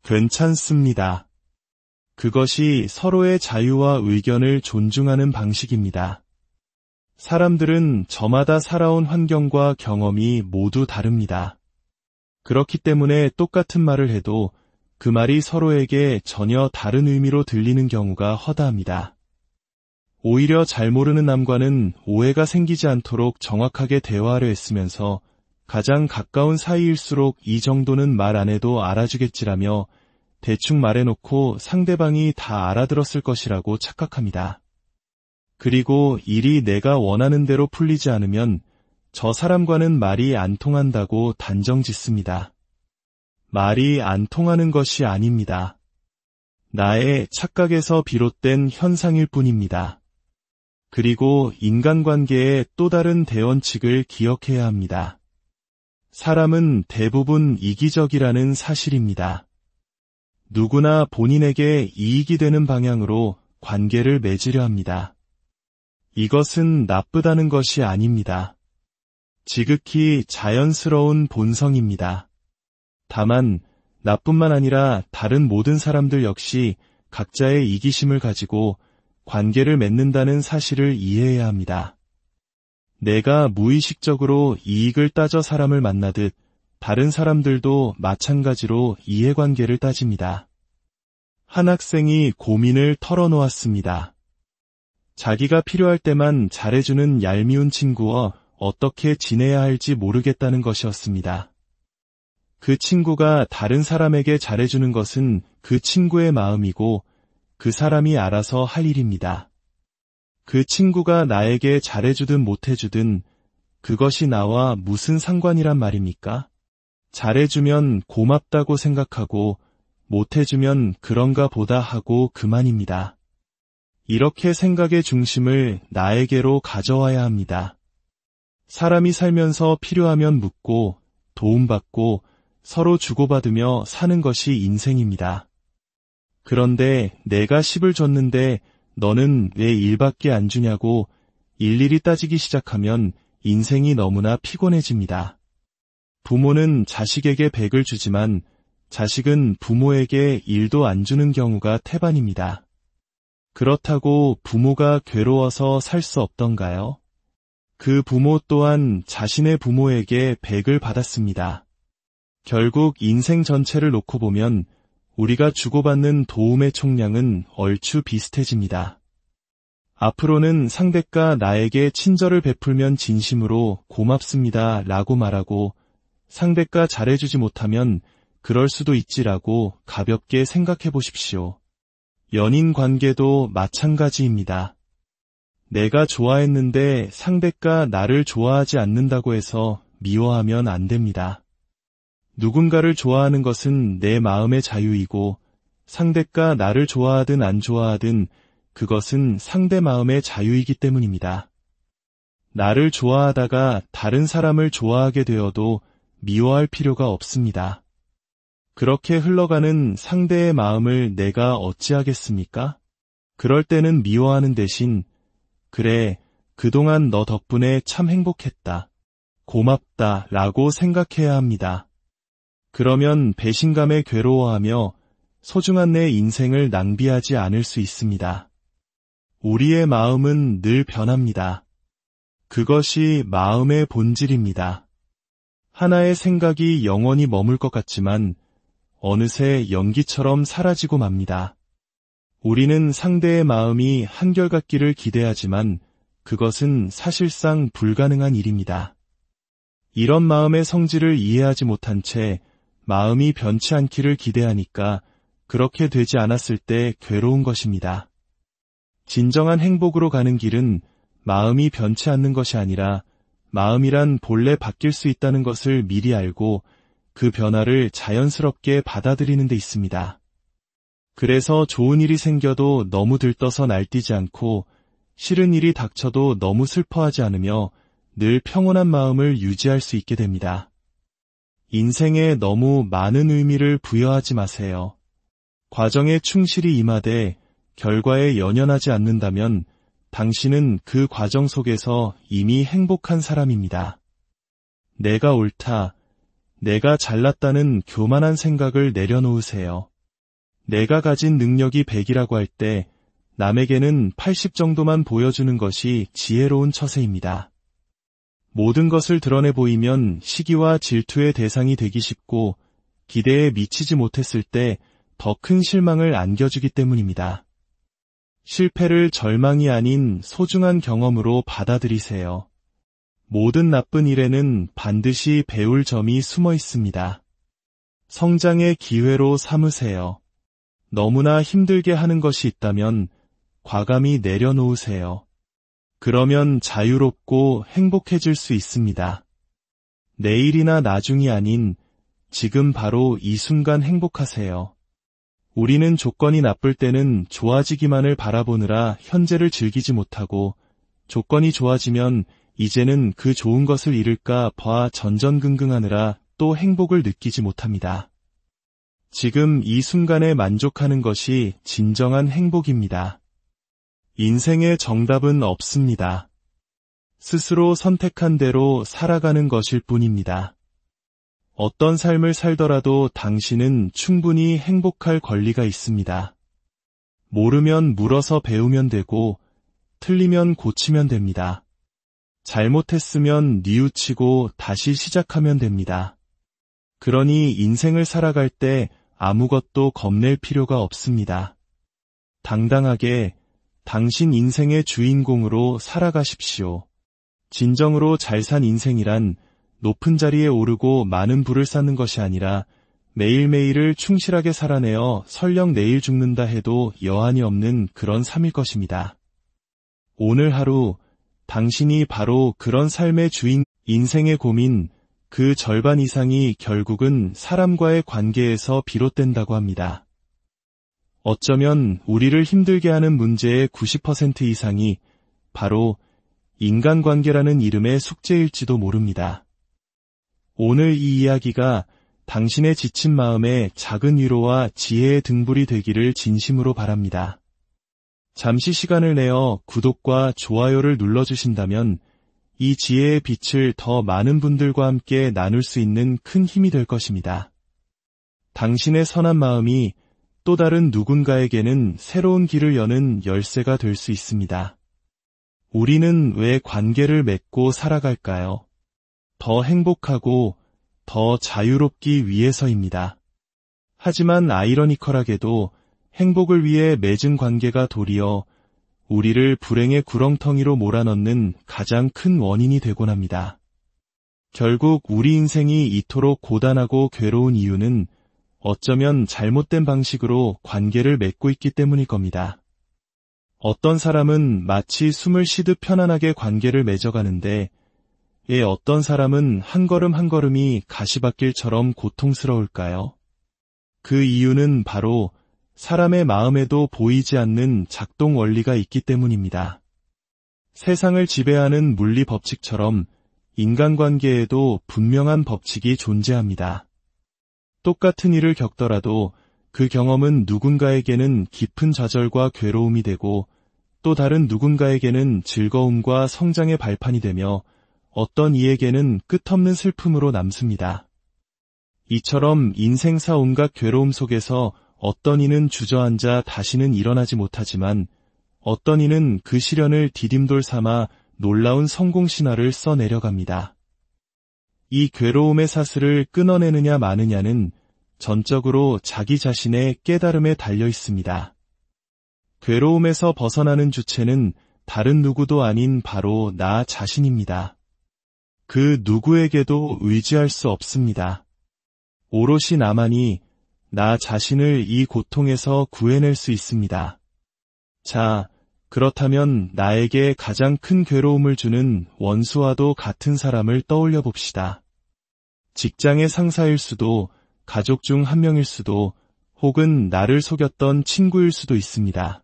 괜찮습니다. 그것이 서로의 자유와 의견을 존중하는 방식입니다. 사람들은 저마다 살아온 환경과 경험이 모두 다릅니다. 그렇기 때문에 똑같은 말을 해도 그 말이 서로에게 전혀 다른 의미로 들리는 경우가 허다합니다. 오히려 잘 모르는 남과는 오해가 생기지 않도록 정확하게 대화하려 했으면서 가장 가까운 사이일수록 이 정도는 말 안 해도 알아주겠지라며 대충 말해놓고 상대방이 다 알아들었을 것이라고 착각합니다. 그리고 일이 내가 원하는 대로 풀리지 않으면 저 사람과는 말이 안 통한다고 단정 짓습니다. 말이 안 통하는 것이 아닙니다. 나의 착각에서 비롯된 현상일 뿐입니다. 그리고 인간관계의 또 다른 대원칙을 기억해야 합니다. 사람은 대부분 이기적이라는 사실입니다. 누구나 본인에게 이익이 되는 방향으로 관계를 맺으려 합니다. 이것은 나쁘다는 것이 아닙니다. 지극히 자연스러운 본성입니다. 다만 나뿐만 아니라 다른 모든 사람들 역시 각자의 이기심을 가지고 관계를 맺는다는 사실을 이해해야 합니다. 내가 무의식적으로 이익을 따져 사람을 만나듯 다른 사람들도 마찬가지로 이해관계를 따집니다. 한 학생이 고민을 털어놓았습니다. 자기가 필요할 때만 잘해주는 얄미운 친구와 어떻게 지내야 할지 모르겠다는 것이었습니다. 그 친구가 다른 사람에게 잘해주는 것은 그 친구의 마음이고 그 사람이 알아서 할 일입니다. 그 친구가 나에게 잘해주든 못해주든 그것이 나와 무슨 상관이란 말입니까? 잘해주면 고맙다고 생각하고 못해주면 그런가 보다 하고 그만입니다. 이렇게 생각의 중심을 나에게로 가져와야 합니다. 사람이 살면서 필요하면 묻고 도움받고 서로 주고받으며 사는 것이 인생입니다. 그런데 내가 10을 줬는데 너는 왜 1밖에 안 주냐고 일일이 따지기 시작하면 인생이 너무나 피곤해집니다. 부모는 자식에게 100을 주지만 자식은 부모에게 1도 안 주는 경우가 태반입니다. 그렇다고 부모가 괴로워서 살 수 없던가요? 그 부모 또한 자신의 부모에게 100을 받았습니다. 결국 인생 전체를 놓고 보면 우리가 주고받는 도움의 총량은 얼추 비슷해집니다. 앞으로는 상대가 나에게 친절을 베풀면 진심으로 고맙습니다 라고 말하고 상대가 잘해주지 못하면 그럴 수도 있지라고 가볍게 생각해 보십시오. 연인 관계도 마찬가지입니다. 내가 좋아했는데 상대가 나를 좋아하지 않는다고 해서 미워하면 안 됩니다. 누군가를 좋아하는 것은 내 마음의 자유이고 상대가 나를 좋아하든 안 좋아하든 그것은 상대 마음의 자유이기 때문입니다. 나를 좋아하다가 다른 사람을 좋아하게 되어도 미워할 필요가 없습니다. 그렇게 흘러가는 상대의 마음을 내가 어찌하겠습니까? 그럴 때는 미워하는 대신 그래, 그동안 너 덕분에 참 행복했다. 고맙다 라고 생각해야 합니다. 그러면 배신감에 괴로워하며 소중한 내 인생을 낭비하지 않을 수 있습니다. 우리의 마음은 늘 변합니다. 그것이 마음의 본질입니다. 하나의 생각이 영원히 머물 것 같지만 어느새 연기처럼 사라지고 맙니다. 우리는 상대의 마음이 한결같기를 기대하지만 그것은 사실상 불가능한 일입니다. 이런 마음의 성질을 이해하지 못한 채 마음이 변치 않기를 기대하니까 그렇게 되지 않았을 때 괴로운 것입니다. 진정한 행복으로 가는 길은 마음이 변치 않는 것이 아니라 마음이란 본래 바뀔 수 있다는 것을 미리 알고 그 변화를 자연스럽게 받아들이는 데 있습니다. 그래서 좋은 일이 생겨도 너무 들떠서 날뛰지 않고 싫은 일이 닥쳐도 너무 슬퍼하지 않으며 늘 평온한 마음을 유지할 수 있게 됩니다. 인생에 너무 많은 의미를 부여하지 마세요. 과정에 충실히 임하되 결과에 연연하지 않는다면 당신은 그 과정 속에서 이미 행복한 사람입니다. 내가 옳다, 내가 잘났다는 교만한 생각을 내려놓으세요. 내가 가진 능력이 100이라고 할 때 남에게는 80 정도만 보여주는 것이 지혜로운 처세입니다. 모든 것을 드러내 보이면 시기와 질투의 대상이 되기 쉽고 기대에 미치지 못했을 때 더 큰 실망을 안겨주기 때문입니다. 실패를 절망이 아닌 소중한 경험으로 받아들이세요. 모든 나쁜 일에는 반드시 배울 점이 숨어 있습니다. 성장의 기회로 삼으세요. 너무나 힘들게 하는 것이 있다면 과감히 내려놓으세요. 그러면 자유롭고 행복해질 수 있습니다. 내일이나 나중이 아닌 지금 바로 이 순간 행복하세요. 우리는 조건이 나쁠 때는 좋아지기만을 바라보느라 현재를 즐기지 못하고 조건이 좋아지면 이제는 그 좋은 것을 잃을까 봐 전전긍긍하느라 또 행복을 느끼지 못합니다. 지금 이 순간에 만족하는 것이 진정한 행복입니다. 인생의 정답은 없습니다. 스스로 선택한 대로 살아가는 것일 뿐입니다. 어떤 삶을 살더라도 당신은 충분히 행복할 권리가 있습니다. 모르면 물어서 배우면 되고 틀리면 고치면 됩니다. 잘못했으면 뉘우치고 다시 시작하면 됩니다. 그러니 인생을 살아갈 때 아무것도 겁낼 필요가 없습니다. 당당하게 당신 인생의 주인공으로 살아가십시오. 진정으로 잘 산 인생이란 높은 자리에 오르고 많은 부를 쌓는 것이 아니라 매일매일을 충실하게 살아내어 설령 내일 죽는다 해도 여한이 없는 그런 삶일 것입니다. 오늘 하루 당신이 바로 그런 삶의 주인, 인생의 고민, 그 절반 이상이 결국은 사람과의 관계에서 비롯된다고 합니다. 어쩌면 우리를 힘들게 하는 문제의 90% 이상이 바로 인간관계라는 이름의 숙제일지도 모릅니다. 오늘 이 이야기가 당신의 지친 마음에 작은 위로와 지혜의 등불이 되기를 진심으로 바랍니다. 잠시 시간을 내어 구독과 좋아요를 눌러주신다면 이 지혜의 빛을 더 많은 분들과 함께 나눌 수 있는 큰 힘이 될 것입니다. 당신의 선한 마음이 또 다른 누군가에게는 새로운 길을 여는 열쇠가 될 수 있습니다. 우리는 왜 관계를 맺고 살아갈까요? 더 행복하고 더 자유롭기 위해서입니다. 하지만 아이러니컬하게도 행복을 위해 맺은 관계가 도리어 우리를 불행의 구렁텅이로 몰아넣는 가장 큰 원인이 되곤 합니다. 결국 우리 인생이 이토록 고단하고 괴로운 이유는 어쩌면 잘못된 방식으로 관계를 맺고 있기 때문일 겁니다. 어떤 사람은 마치 숨을 쉬듯 편안하게 관계를 맺어가는데 어떤 사람은 한 걸음 한 걸음이 가시밭길처럼 고통스러울까요? 그 이유는 바로 사람의 마음에도 보이지 않는 작동 원리가 있기 때문입니다. 세상을 지배하는 물리 법칙처럼 인간관계에도 분명한 법칙이 존재합니다. 똑같은 일을 겪더라도 그 경험은 누군가에게는 깊은 좌절과 괴로움이 되고 또 다른 누군가에게는 즐거움과 성장의 발판이 되며 어떤 이에게는 끝없는 슬픔으로 남습니다. 이처럼 인생사 온갖 괴로움 속에서 어떤 이는 주저앉아 다시는 일어나지 못하지만 어떤 이는 그 시련을 디딤돌 삼아 놀라운 성공 신화를 써내려갑니다. 이 괴로움의 사슬을 끊어내느냐 마느냐는 전적으로 자기 자신의 깨달음에 달려 있습니다. 괴로움에서 벗어나는 주체는 다른 누구도 아닌 바로 나 자신입니다. 그 누구에게도 의지할 수 없습니다. 오롯이 나만이 나 자신을 이 고통에서 구해낼 수 있습니다. 자, 그렇다면 나에게 가장 큰 괴로움을 주는 원수와도 같은 사람을 떠올려 봅시다. 직장의 상사일 수도, 가족 중 한 명일 수도, 혹은 나를 속였던 친구일 수도 있습니다.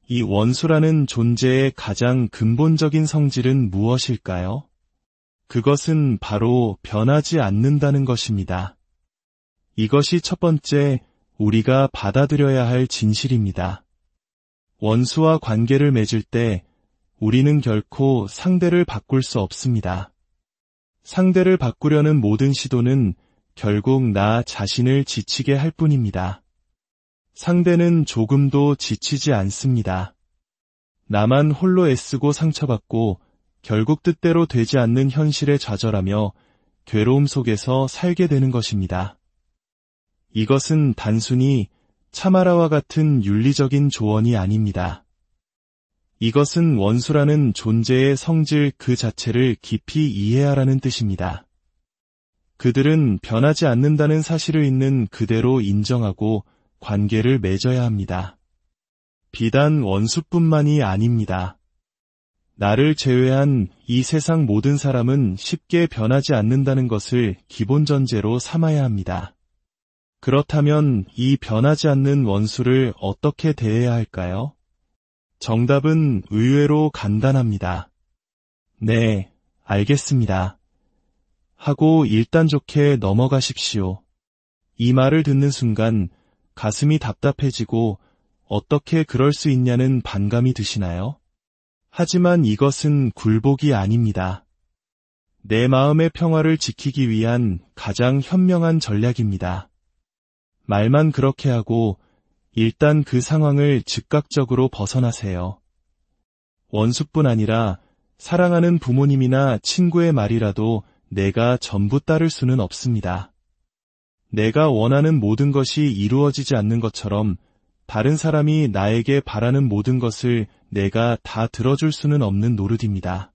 이 원수라는 존재의 가장 근본적인 성질은 무엇일까요? 그것은 바로 변하지 않는다는 것입니다. 이것이 첫 번째 우리가 받아들여야 할 진실입니다. 원수와 관계를 맺을 때 우리는 결코 상대를 바꿀 수 없습니다. 상대를 바꾸려는 모든 시도는 결국 나 자신을 지치게 할 뿐입니다. 상대는 조금도 지치지 않습니다. 나만 홀로 애쓰고 상처받고 결국 뜻대로 되지 않는 현실에 좌절하며 괴로움 속에서 살게 되는 것입니다. 이것은 단순히 참아라와 같은 윤리적인 조언이 아닙니다. 이것은 원수라는 존재의 성질 그 자체를 깊이 이해하라는 뜻입니다. 그들은 변하지 않는다는 사실을 있는 그대로 인정하고 관계를 맺어야 합니다. 비단 원수뿐만이 아닙니다. 나를 제외한 이 세상 모든 사람은 쉽게 변하지 않는다는 것을 기본 전제로 삼아야 합니다. 그렇다면 이 변하지 않는 원수를 어떻게 대해야 할까요? 정답은 의외로 간단합니다. 네, 알겠습니다. 하고 일단 좋게 넘어가십시오. 이 말을 듣는 순간 가슴이 답답해지고 어떻게 그럴 수 있냐는 반감이 드시나요? 하지만 이것은 굴복이 아닙니다. 내 마음의 평화를 지키기 위한 가장 현명한 전략입니다. 말만 그렇게 하고 일단 그 상황을 즉각적으로 벗어나세요. 원수뿐 아니라 사랑하는 부모님이나 친구의 말이라도 내가 전부 따를 수는 없습니다. 내가 원하는 모든 것이 이루어지지 않는 것처럼 다른 사람이 나에게 바라는 모든 것을 내가 다 들어줄 수는 없는 노릇입니다.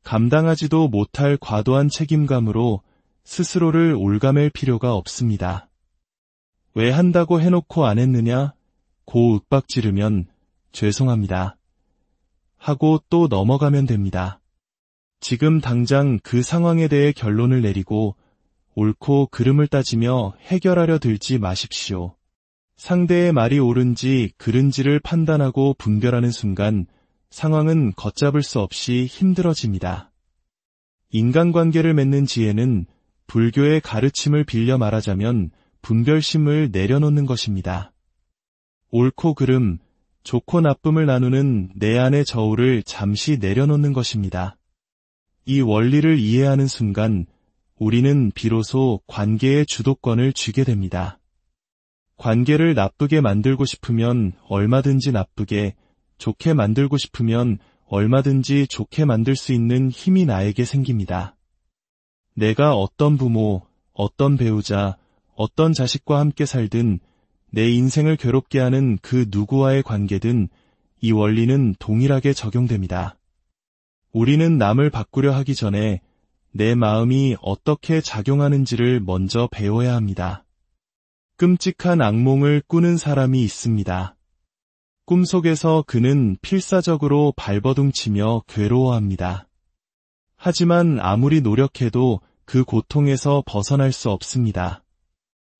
감당하지도 못할 과도한 책임감으로 스스로를 올가맬 필요가 없습니다. 왜 한다고 해놓고 안 했느냐? 고 윽박지르면 죄송합니다. 하고 또 넘어가면 됩니다. 지금 당장 그 상황에 대해 결론을 내리고 옳고 그름을 따지며 해결하려 들지 마십시오. 상대의 말이 옳은지 그른지를 판단하고 분별하는 순간 상황은 걷잡을 수 없이 힘들어집니다. 인간관계를 맺는 지혜는 불교의 가르침을 빌려 말하자면 분별심을 내려놓는 것입니다. 옳고 그름, 좋고 나쁨을 나누는 내 안의 저울을 잠시 내려놓는 것입니다. 이 원리를 이해하는 순간 우리는 비로소 관계의 주도권을 쥐게 됩니다. 관계를 나쁘게 만들고 싶으면 얼마든지 나쁘게, 좋게 만들고 싶으면 얼마든지 좋게 만들 수 있는 힘이 나에게 생깁니다. 내가 어떤 부모, 어떤 배우자, 어떤 자식과 함께 살든 내 인생을 괴롭게 하는 그 누구와의 관계든 이 원리는 동일하게 적용됩니다. 우리는 남을 바꾸려 하기 전에 내 마음이 어떻게 작용하는지를 먼저 배워야 합니다. 끔찍한 악몽을 꾸는 사람이 있습니다. 꿈속에서 그는 필사적으로 발버둥치며 괴로워합니다. 하지만 아무리 노력해도 그 고통에서 벗어날 수 없습니다.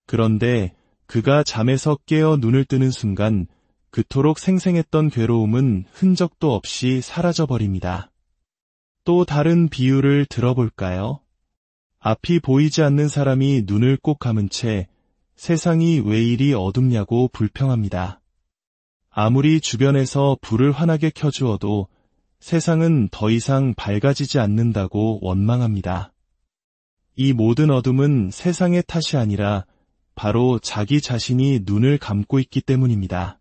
그런데 그가 잠에서 깨어 눈을 뜨는 순간 그토록 생생했던 괴로움은 흔적도 없이 사라져버립니다. 또 다른 비유를 들어볼까요? 앞이 보이지 않는 사람이 눈을 꼭 감은 채 세상이 왜 이리 어둡냐고 불평합니다. 아무리 주변에서 불을 환하게 켜주어도 세상은 더 이상 밝아지지 않는다고 원망합니다. 이 모든 어둠은 세상의 탓이 아니라 바로 자기 자신이 눈을 감고 있기 때문입니다.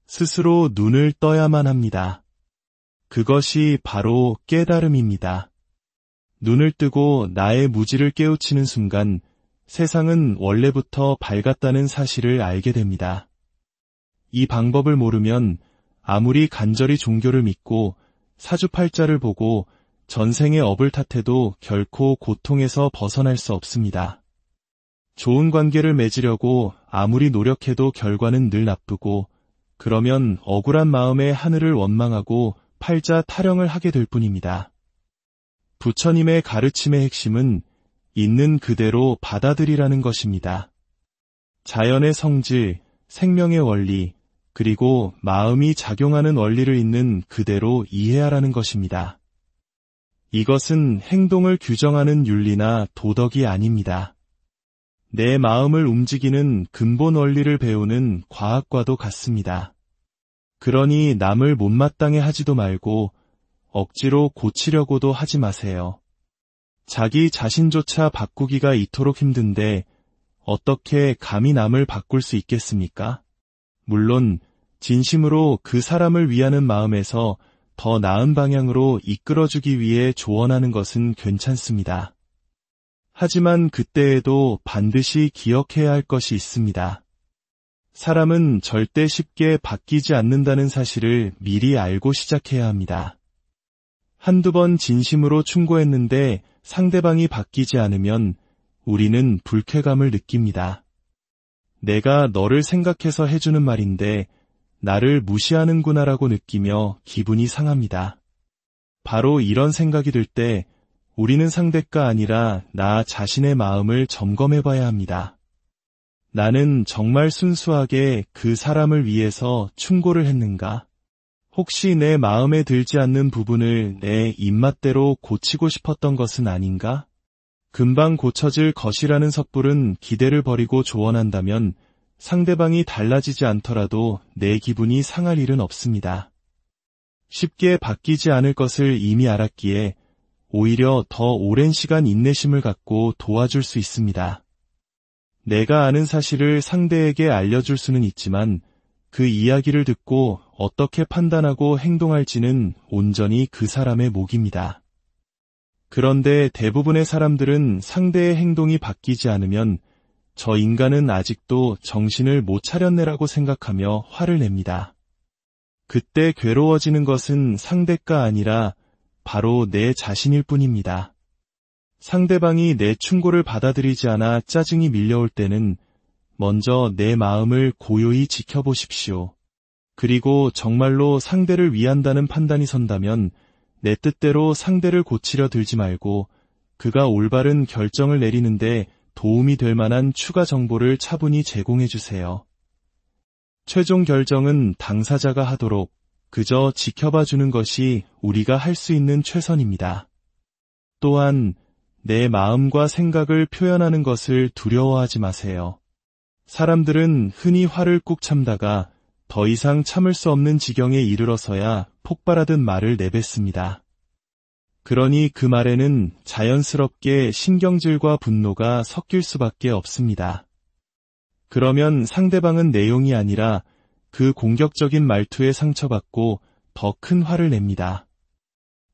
스스로 눈을 떠야만 합니다. 그것이 바로 깨달음입니다. 눈을 뜨고 나의 무지를 깨우치는 순간 세상은 원래부터 밝았다는 사실을 알게 됩니다. 이 방법을 모르면 아무리 간절히 종교를 믿고 사주팔자를 보고 전생의 업을 탓해도 결코 고통에서 벗어날 수 없습니다. 좋은 관계를 맺으려고 아무리 노력해도 결과는 늘 나쁘고 그러면 억울한 마음에 하늘을 원망하고 팔자 타령을 하게 될 뿐입니다. 부처님의 가르침의 핵심은 있는 그대로 받아들이라는 것입니다. 자연의 성질, 생명의 원리, 그리고 마음이 작용하는 원리를 있는 그대로 이해하라는 것입니다. 이것은 행동을 규정하는 윤리나 도덕이 아닙니다. 내 마음을 움직이는 근본 원리를 배우는 과학과도 같습니다. 그러니 남을 못마땅해 하지도 말고 억지로 고치려고도 하지 마세요. 자기 자신조차 바꾸기가 이토록 힘든데 어떻게 감히 남을 바꿀 수 있겠습니까? 물론 진심으로 그 사람을 위하는 마음에서 더 나은 방향으로 이끌어주기 위해 조언하는 것은 괜찮습니다. 하지만 그때에도 반드시 기억해야 할 것이 있습니다. 사람은 절대 쉽게 바뀌지 않는다는 사실을 미리 알고 시작해야 합니다. 한두 번 진심으로 충고했는데 상대방이 바뀌지 않으면 우리는 불쾌감을 느낍니다. 내가 너를 생각해서 해주는 말인데 나를 무시하는구나라고 느끼며 기분이 상합니다. 바로 이런 생각이 들 때 우리는 상대가 아니라 나 자신의 마음을 점검해 봐야 합니다. 나는 정말 순수하게 그 사람을 위해서 충고를 했는가? 혹시 내 마음에 들지 않는 부분을 내 입맛대로 고치고 싶었던 것은 아닌가? 금방 고쳐질 것이라는 섣부른 기대를 버리고 조언한다면 상대방이 달라지지 않더라도 내 기분이 상할 일은 없습니다. 쉽게 바뀌지 않을 것을 이미 알았기에 오히려 더 오랜 시간 인내심을 갖고 도와줄 수 있습니다. 내가 아는 사실을 상대에게 알려줄 수는 있지만 그 이야기를 듣고 어떻게 판단하고 행동할지는 온전히 그 사람의 몫입니다. 그런데 대부분의 사람들은 상대의 행동이 바뀌지 않으면 저 인간은 아직도 정신을 못 차렸네라고 생각하며 화를 냅니다. 그때 괴로워지는 것은 상대가 아니라 바로 내 자신일 뿐입니다. 상대방이 내 충고를 받아들이지 않아 짜증이 밀려올 때는 먼저 내 마음을 고요히 지켜보십시오. 그리고 정말로 상대를 위한다는 판단이 선다면 내 뜻대로 상대를 고치려 들지 말고 그가 올바른 결정을 내리는데 도움이 될 만한 추가 정보를 차분히 제공해 주세요. 최종 결정은 당사자가 하도록 그저 지켜봐 주는 것이 우리가 할 수 있는 최선입니다. 또한 내 마음과 생각을 표현하는 것을 두려워하지 마세요. 사람들은 흔히 화를 꾹 참다가 더 이상 참을 수 없는 지경에 이르러서야 폭발하듯 말을 내뱉습니다. 그러니 그 말에는 자연스럽게 신경질과 분노가 섞일 수밖에 없습니다. 그러면 상대방은 내용이 아니라 그 공격적인 말투에 상처받고 더 큰 화를 냅니다.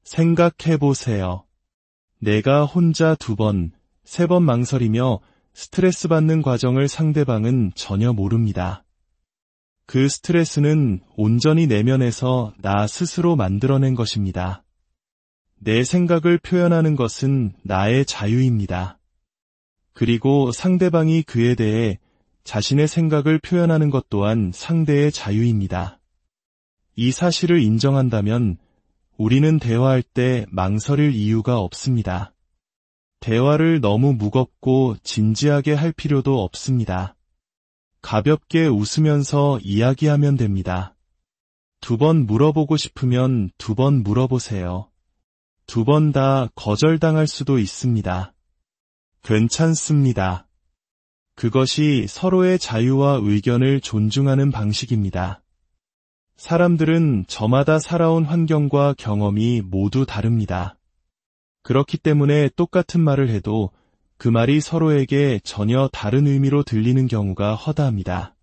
생각해보세요. 내가 혼자 2번, 3번 망설이며 스트레스 받는 과정을 상대방은 전혀 모릅니다. 그 스트레스는 온전히 내면에서 나 스스로 만들어낸 것입니다. 내 생각을 표현하는 것은 나의 자유입니다. 그리고 상대방이 그에 대해 자신의 생각을 표현하는 것 또한 상대의 자유입니다. 이 사실을 인정한다면 우리는 대화할 때 망설일 이유가 없습니다. 대화를 너무 무겁고 진지하게 할 필요도 없습니다. 가볍게 웃으면서 이야기하면 됩니다. 2번 물어보고 싶으면 2번 물어보세요. 2번 다 거절당할 수도 있습니다. 괜찮습니다. 그것이 서로의 자유와 의견을 존중하는 방식입니다. 사람들은 저마다 살아온 환경과 경험이 모두 다릅니다. 그렇기 때문에 똑같은 말을 해도 그 말이 서로에게 전혀 다른 의미로 들리는 경우가 허다합니다.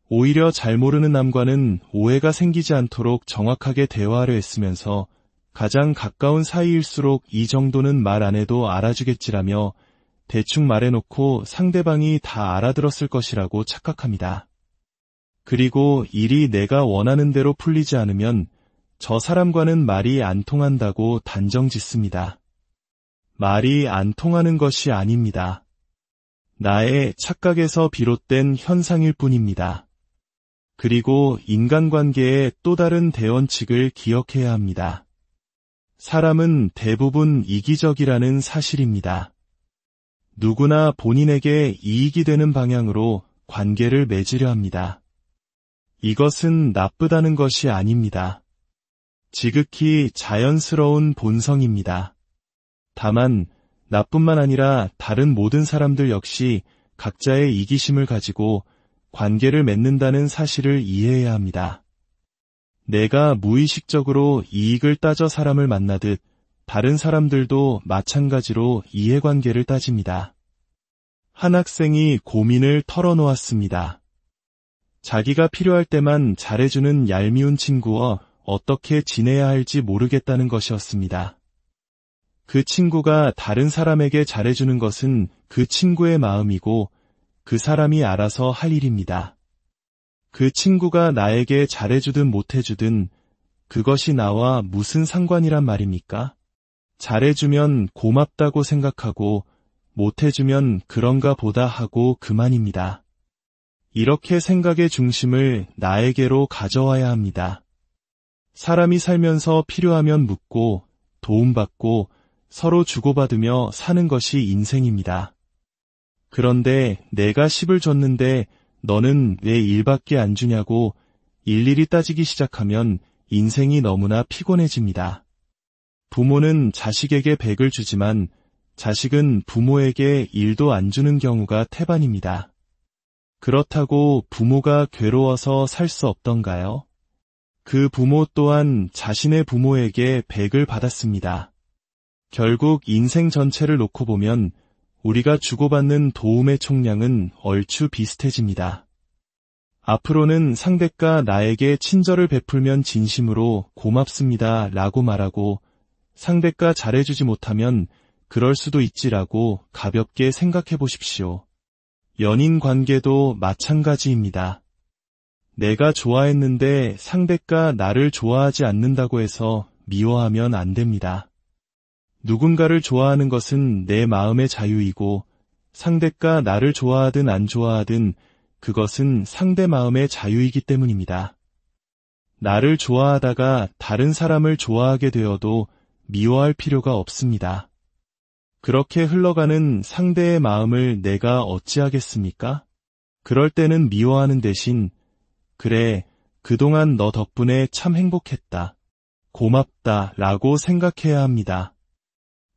오히려 잘 모르는 남과는 오해가 생기지 않도록 정확하게 대화하려 했으면서 가장 가까운 사이일수록 이 정도는 말 안 해도 알아주겠지라며 대충 말해놓고 상대방이 다 알아들었을 것이라고 착각합니다. 그리고 일이 내가 원하는 대로 풀리지 않으면 저 사람과는 말이 안 통한다고 단정 짓습니다. 말이 안 통하는 것이 아닙니다. 나의 착각에서 비롯된 현상일 뿐입니다. 그리고 인간관계의 또 다른 대원칙을 기억해야 합니다. 사람은 대부분 이기적이라는 사실입니다. 누구나 본인에게 이익이 되는 방향으로 관계를 맺으려 합니다. 이것은 나쁘다는 것이 아닙니다. 지극히 자연스러운 본성입니다. 다만 나뿐만 아니라 다른 모든 사람들 역시 각자의 이기심을 가지고 관계를 맺는다는 사실을 이해해야 합니다. 내가 무의식적으로 이익을 따져 사람을 만나듯 다른 사람들도 마찬가지로 이해관계를 따집니다. 한 학생이 고민을 털어놓았습니다. 자기가 필요할 때만 잘해주는 얄미운 친구와 어떻게 지내야 할지 모르겠다는 것이었습니다. 그 친구가 다른 사람에게 잘해주는 것은 그 친구의 마음이고 그 사람이 알아서 할 일입니다. 그 친구가 나에게 잘해주든 못해주든 그것이 나와 무슨 상관이란 말입니까? 잘해주면 고맙다고 생각하고 못해주면 그런가 보다 하고 그만입니다. 이렇게 생각의 중심을 나에게로 가져와야 합니다. 사람이 살면서 필요하면 묻고 도움받고 서로 주고받으며 사는 것이 인생입니다. 그런데 내가 10을 줬는데 너는 왜 1밖에 안 주냐고 일일이 따지기 시작하면 인생이 너무나 피곤해집니다. 부모는 자식에게 100을 주지만 자식은 부모에게 1도 안 주는 경우가 태반입니다. 그렇다고 부모가 괴로워서 살 수 없던가요? 그 부모 또한 자신의 부모에게 100을 받았습니다. 결국 인생 전체를 놓고 보면 우리가 주고받는 도움의 총량은 얼추 비슷해집니다. 앞으로는 상대가 나에게 친절을 베풀면 진심으로 고맙습니다 라고 말하고 상대가 잘해주지 못하면 그럴 수도 있지라고 가볍게 생각해 보십시오. 연인 관계도 마찬가지입니다. 내가 좋아했는데 상대가 나를 좋아하지 않는다고 해서 미워하면 안 됩니다. 누군가를 좋아하는 것은 내 마음의 자유이고 상대가 나를 좋아하든 안 좋아하든 그것은 상대 마음의 자유이기 때문입니다. 나를 좋아하다가 다른 사람을 좋아하게 되어도 미워할 필요가 없습니다. 그렇게 흘러가는 상대의 마음을 내가 어찌하겠습니까? 그럴 때는 미워하는 대신 그래, 그동안 너 덕분에 참 행복했다. 고맙다 라고 생각해야 합니다.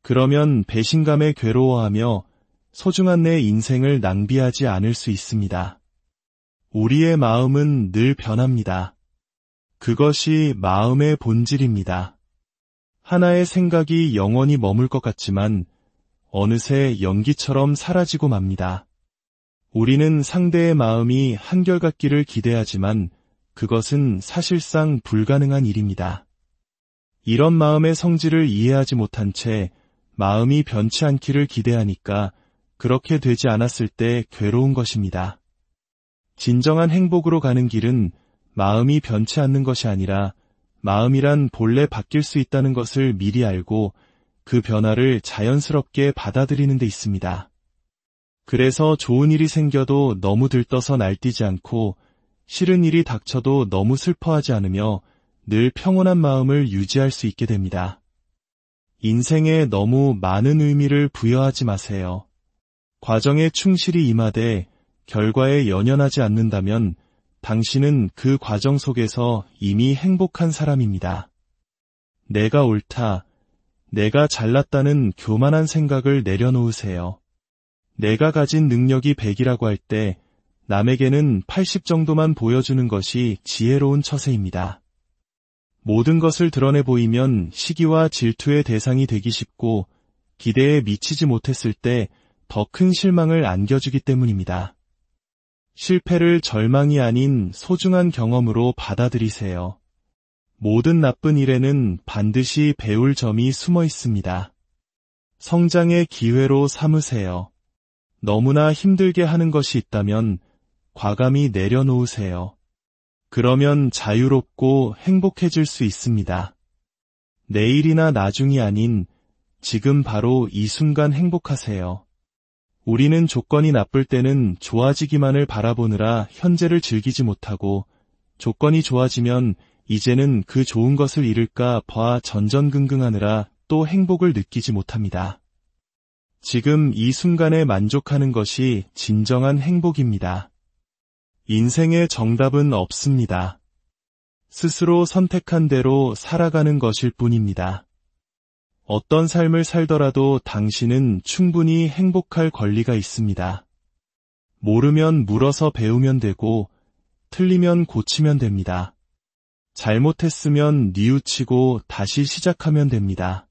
그러면 배신감에 괴로워하며 소중한 내 인생을 낭비하지 않을 수 있습니다. 우리의 마음은 늘 변합니다. 그것이 마음의 본질입니다. 하나의 생각이 영원히 머물 것 같지만 어느새 연기처럼 사라지고 맙니다. 우리는 상대의 마음이 한결같기를 기대하지만 그것은 사실상 불가능한 일입니다. 이런 마음의 성질을 이해하지 못한 채 마음이 변치 않기를 기대하니까 그렇게 되지 않았을 때 괴로운 것입니다. 진정한 행복으로 가는 길은 마음이 변치 않는 것이 아니라 마음이란 본래 바뀔 수 있다는 것을 미리 알고 그 변화를 자연스럽게 받아들이는 데 있습니다. 그래서 좋은 일이 생겨도 너무 들떠서 날뛰지 않고 싫은 일이 닥쳐도 너무 슬퍼하지 않으며 늘 평온한 마음을 유지할 수 있게 됩니다. 인생에 너무 많은 의미를 부여하지 마세요. 과정에 충실히 임하되 결과에 연연하지 않는다면 당신은 그 과정 속에서 이미 행복한 사람입니다. 내가 옳다, 내가 잘났다는 교만한 생각을 내려놓으세요. 내가 가진 능력이 100이라고 할 때 남에게는 80 정도만 보여주는 것이 지혜로운 처세입니다. 모든 것을 드러내 보이면 시기와 질투의 대상이 되기 쉽고 기대에 미치지 못했을 때 더 큰 실망을 안겨주기 때문입니다. 실패를 절망이 아닌 소중한 경험으로 받아들이세요. 모든 나쁜 일에는 반드시 배울 점이 숨어 있습니다. 성장의 기회로 삼으세요. 너무나 힘들게 하는 것이 있다면 과감히 내려놓으세요. 그러면 자유롭고 행복해질 수 있습니다. 내일이나 나중이 아닌 지금 바로 이 순간 행복하세요. 우리는 조건이 나쁠 때는 좋아지기만을 바라보느라 현재를 즐기지 못하고 조건이 좋아지면 이제는 그 좋은 것을 잃을까 봐 전전긍긍하느라 또 행복을 느끼지 못합니다. 지금 이 순간에 만족하는 것이 진정한 행복입니다. 인생의 정답은 없습니다. 스스로 선택한 대로 살아가는 것일 뿐입니다. 어떤 삶을 살더라도 당신은 충분히 행복할 권리가 있습니다. 모르면 물어서 배우면 되고 틀리면 고치면 됩니다. 잘못했으면 뉘우치고 다시 시작하면 됩니다.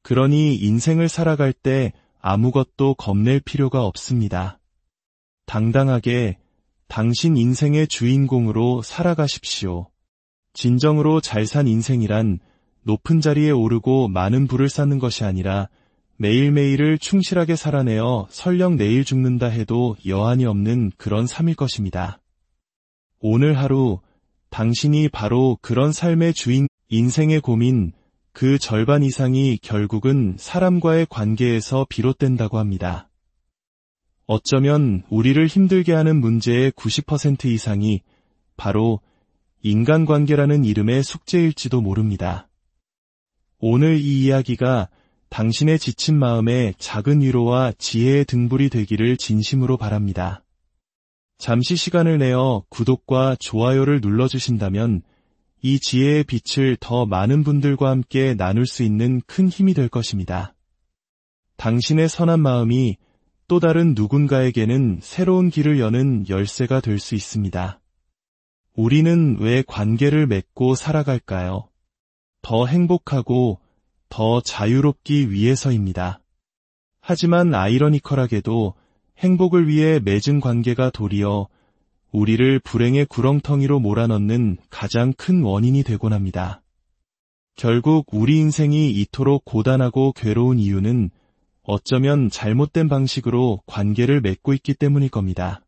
그러니 인생을 살아갈 때 아무것도 겁낼 필요가 없습니다. 당당하게 당신 인생의 주인공으로 살아가십시오. 진정으로 잘 산 인생이란 높은 자리에 오르고 많은 부를 쌓는 것이 아니라 매일매일을 충실하게 살아내어 설령 내일 죽는다 해도 여한이 없는 그런 삶일 것입니다. 오늘 하루 당신이 바로 그런 삶의 주인, 인생의 고민, 그 절반 이상이 결국은 사람과의 관계에서 비롯된다고 합니다. 어쩌면 우리를 힘들게 하는 문제의 90% 이상이 바로 인간관계라는 이름의 숙제일지도 모릅니다. 오늘 이 이야기가 당신의 지친 마음에 작은 위로와 지혜의 등불이 되기를 진심으로 바랍니다. 잠시 시간을 내어 구독과 좋아요를 눌러주신다면 이 지혜의 빛을 더 많은 분들과 함께 나눌 수 있는 큰 힘이 될 것입니다. 당신의 선한 마음이 또 다른 누군가에게는 새로운 길을 여는 열쇠가 될 수 있습니다. 우리는 왜 관계를 맺고 살아갈까요? 더 행복하고 더 자유롭기 위해서입니다. 하지만 아이러니컬하게도 행복을 위해 맺은 관계가 도리어 우리를 불행의 구렁텅이로 몰아넣는 가장 큰 원인이 되곤 합니다. 결국 우리 인생이 이토록 고단하고 괴로운 이유는 어쩌면 잘못된 방식으로 관계를 맺고 있기 때문일 겁니다.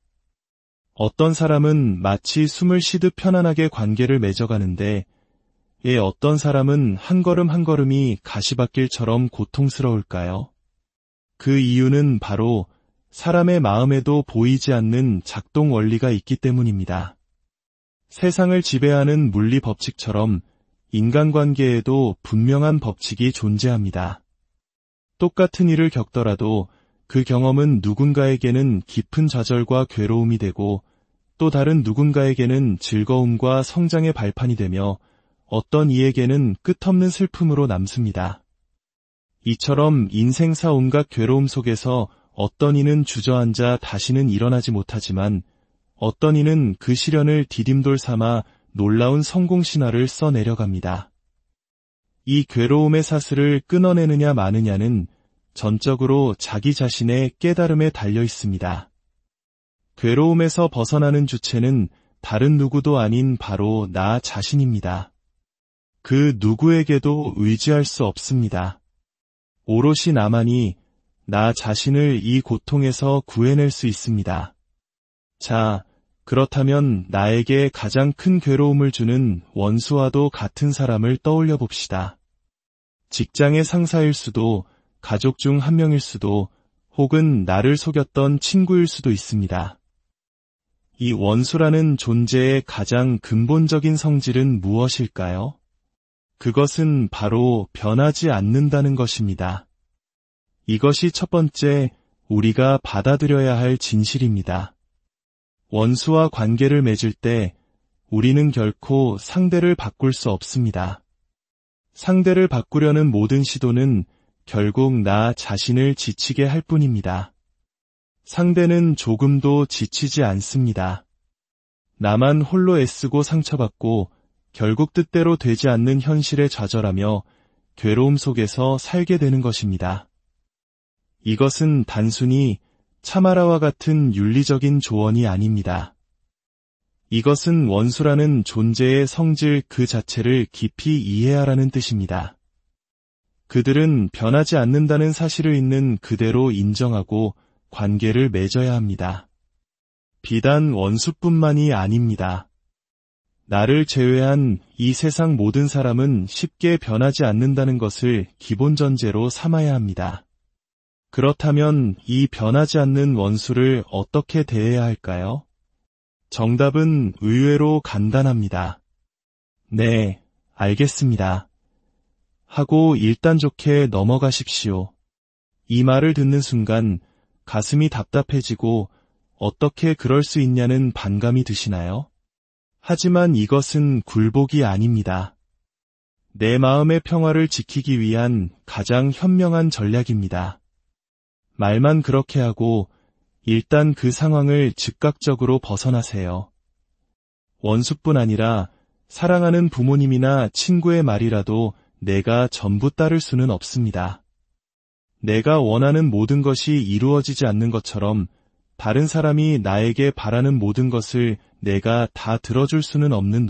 어떤 사람은 마치 숨을 쉬듯 편안하게 관계를 맺어가는데 어떤 사람은 한 걸음 한 걸음이 가시밭길처럼 고통스러울까요? 그 이유는 바로 사람의 마음에도 보이지 않는 작동 원리가 있기 때문입니다. 세상을 지배하는 물리 법칙처럼 인간관계에도 분명한 법칙이 존재합니다. 똑같은 일을 겪더라도 그 경험은 누군가에게는 깊은 좌절과 괴로움이 되고 또 다른 누군가에게는 즐거움과 성장의 발판이 되며 어떤 이에게는 끝없는 슬픔으로 남습니다. 이처럼 인생사 온갖 괴로움 속에서 어떤 이는 주저앉아 다시는 일어나지 못하지만 어떤 이는 그 시련을 디딤돌 삼아 놀라운 성공 신화를 써내려갑니다. 이 괴로움의 사슬을 끊어내느냐 마느냐는 전적으로 자기 자신의 깨달음에 달려 있습니다. 괴로움에서 벗어나는 주체는 다른 누구도 아닌 바로 나 자신입니다. 그 누구에게도 의지할 수 없습니다. 오롯이 나만이 나 자신을 이 고통에서 구해낼 수 있습니다. 자, 그렇다면 나에게 가장 큰 괴로움을 주는 원수와도 같은 사람을 떠올려 봅시다. 직장의 상사일 수도, 가족 중 한 명일 수도, 혹은 나를 속였던 친구일 수도 있습니다. 이 원수라는 존재의 가장 근본적인 성질은 무엇일까요? 그것은 바로 변하지 않는다는 것입니다. 이것이 첫 번째 우리가 받아들여야 할 진실입니다. 원수와 관계를 맺을 때 우리는 결코 상대를 바꿀 수 없습니다. 상대를 바꾸려는 모든 시도는 결국 나 자신을 지치게 할 뿐입니다. 상대는 조금도 지치지 않습니다. 나만 홀로 애쓰고 상처받고 결국 뜻대로 되지 않는 현실에 좌절하며 괴로움 속에서 살게 되는 것입니다. 이것은 단순히 참아라와 같은 윤리적인 조언이 아닙니다. 이것은 원수라는 존재의 성질 그 자체를 깊이 이해하라는 뜻입니다. 그들은 변하지 않는다는 사실을 있는 그대로 인정하고 관계를 맺어야 합니다. 비단 원수뿐만이 아닙니다. 나를 제외한 이 세상 모든 사람은 쉽게 변하지 않는다는 것을 기본 전제로 삼아야 합니다. 그렇다면 이 변하지 않는 원수를 어떻게 대해야 할까요? 정답은 의외로 간단합니다. 네, 알겠습니다. 하고 일단 좋게 넘어가십시오. 이 말을 듣는 순간 가슴이 답답해지고 어떻게 그럴 수 있냐는 반감이 드시나요? 하지만 이것은 굴복이 아닙니다. 내 마음의 평화를 지키기 위한 가장 현명한 전략입니다. 말만 그렇게 하고 일단 그 상황을 즉각적으로 벗어나세요. 원수뿐 아니라 사랑하는 부모님이나 친구의 말이라도 내가 전부 따를 수는 없습니다. 내가 원하는 모든 것이 이루어지지 않는 것처럼 다른 사람이 나에게 바라는 모든 것을 내가 다 들어줄 수는 없는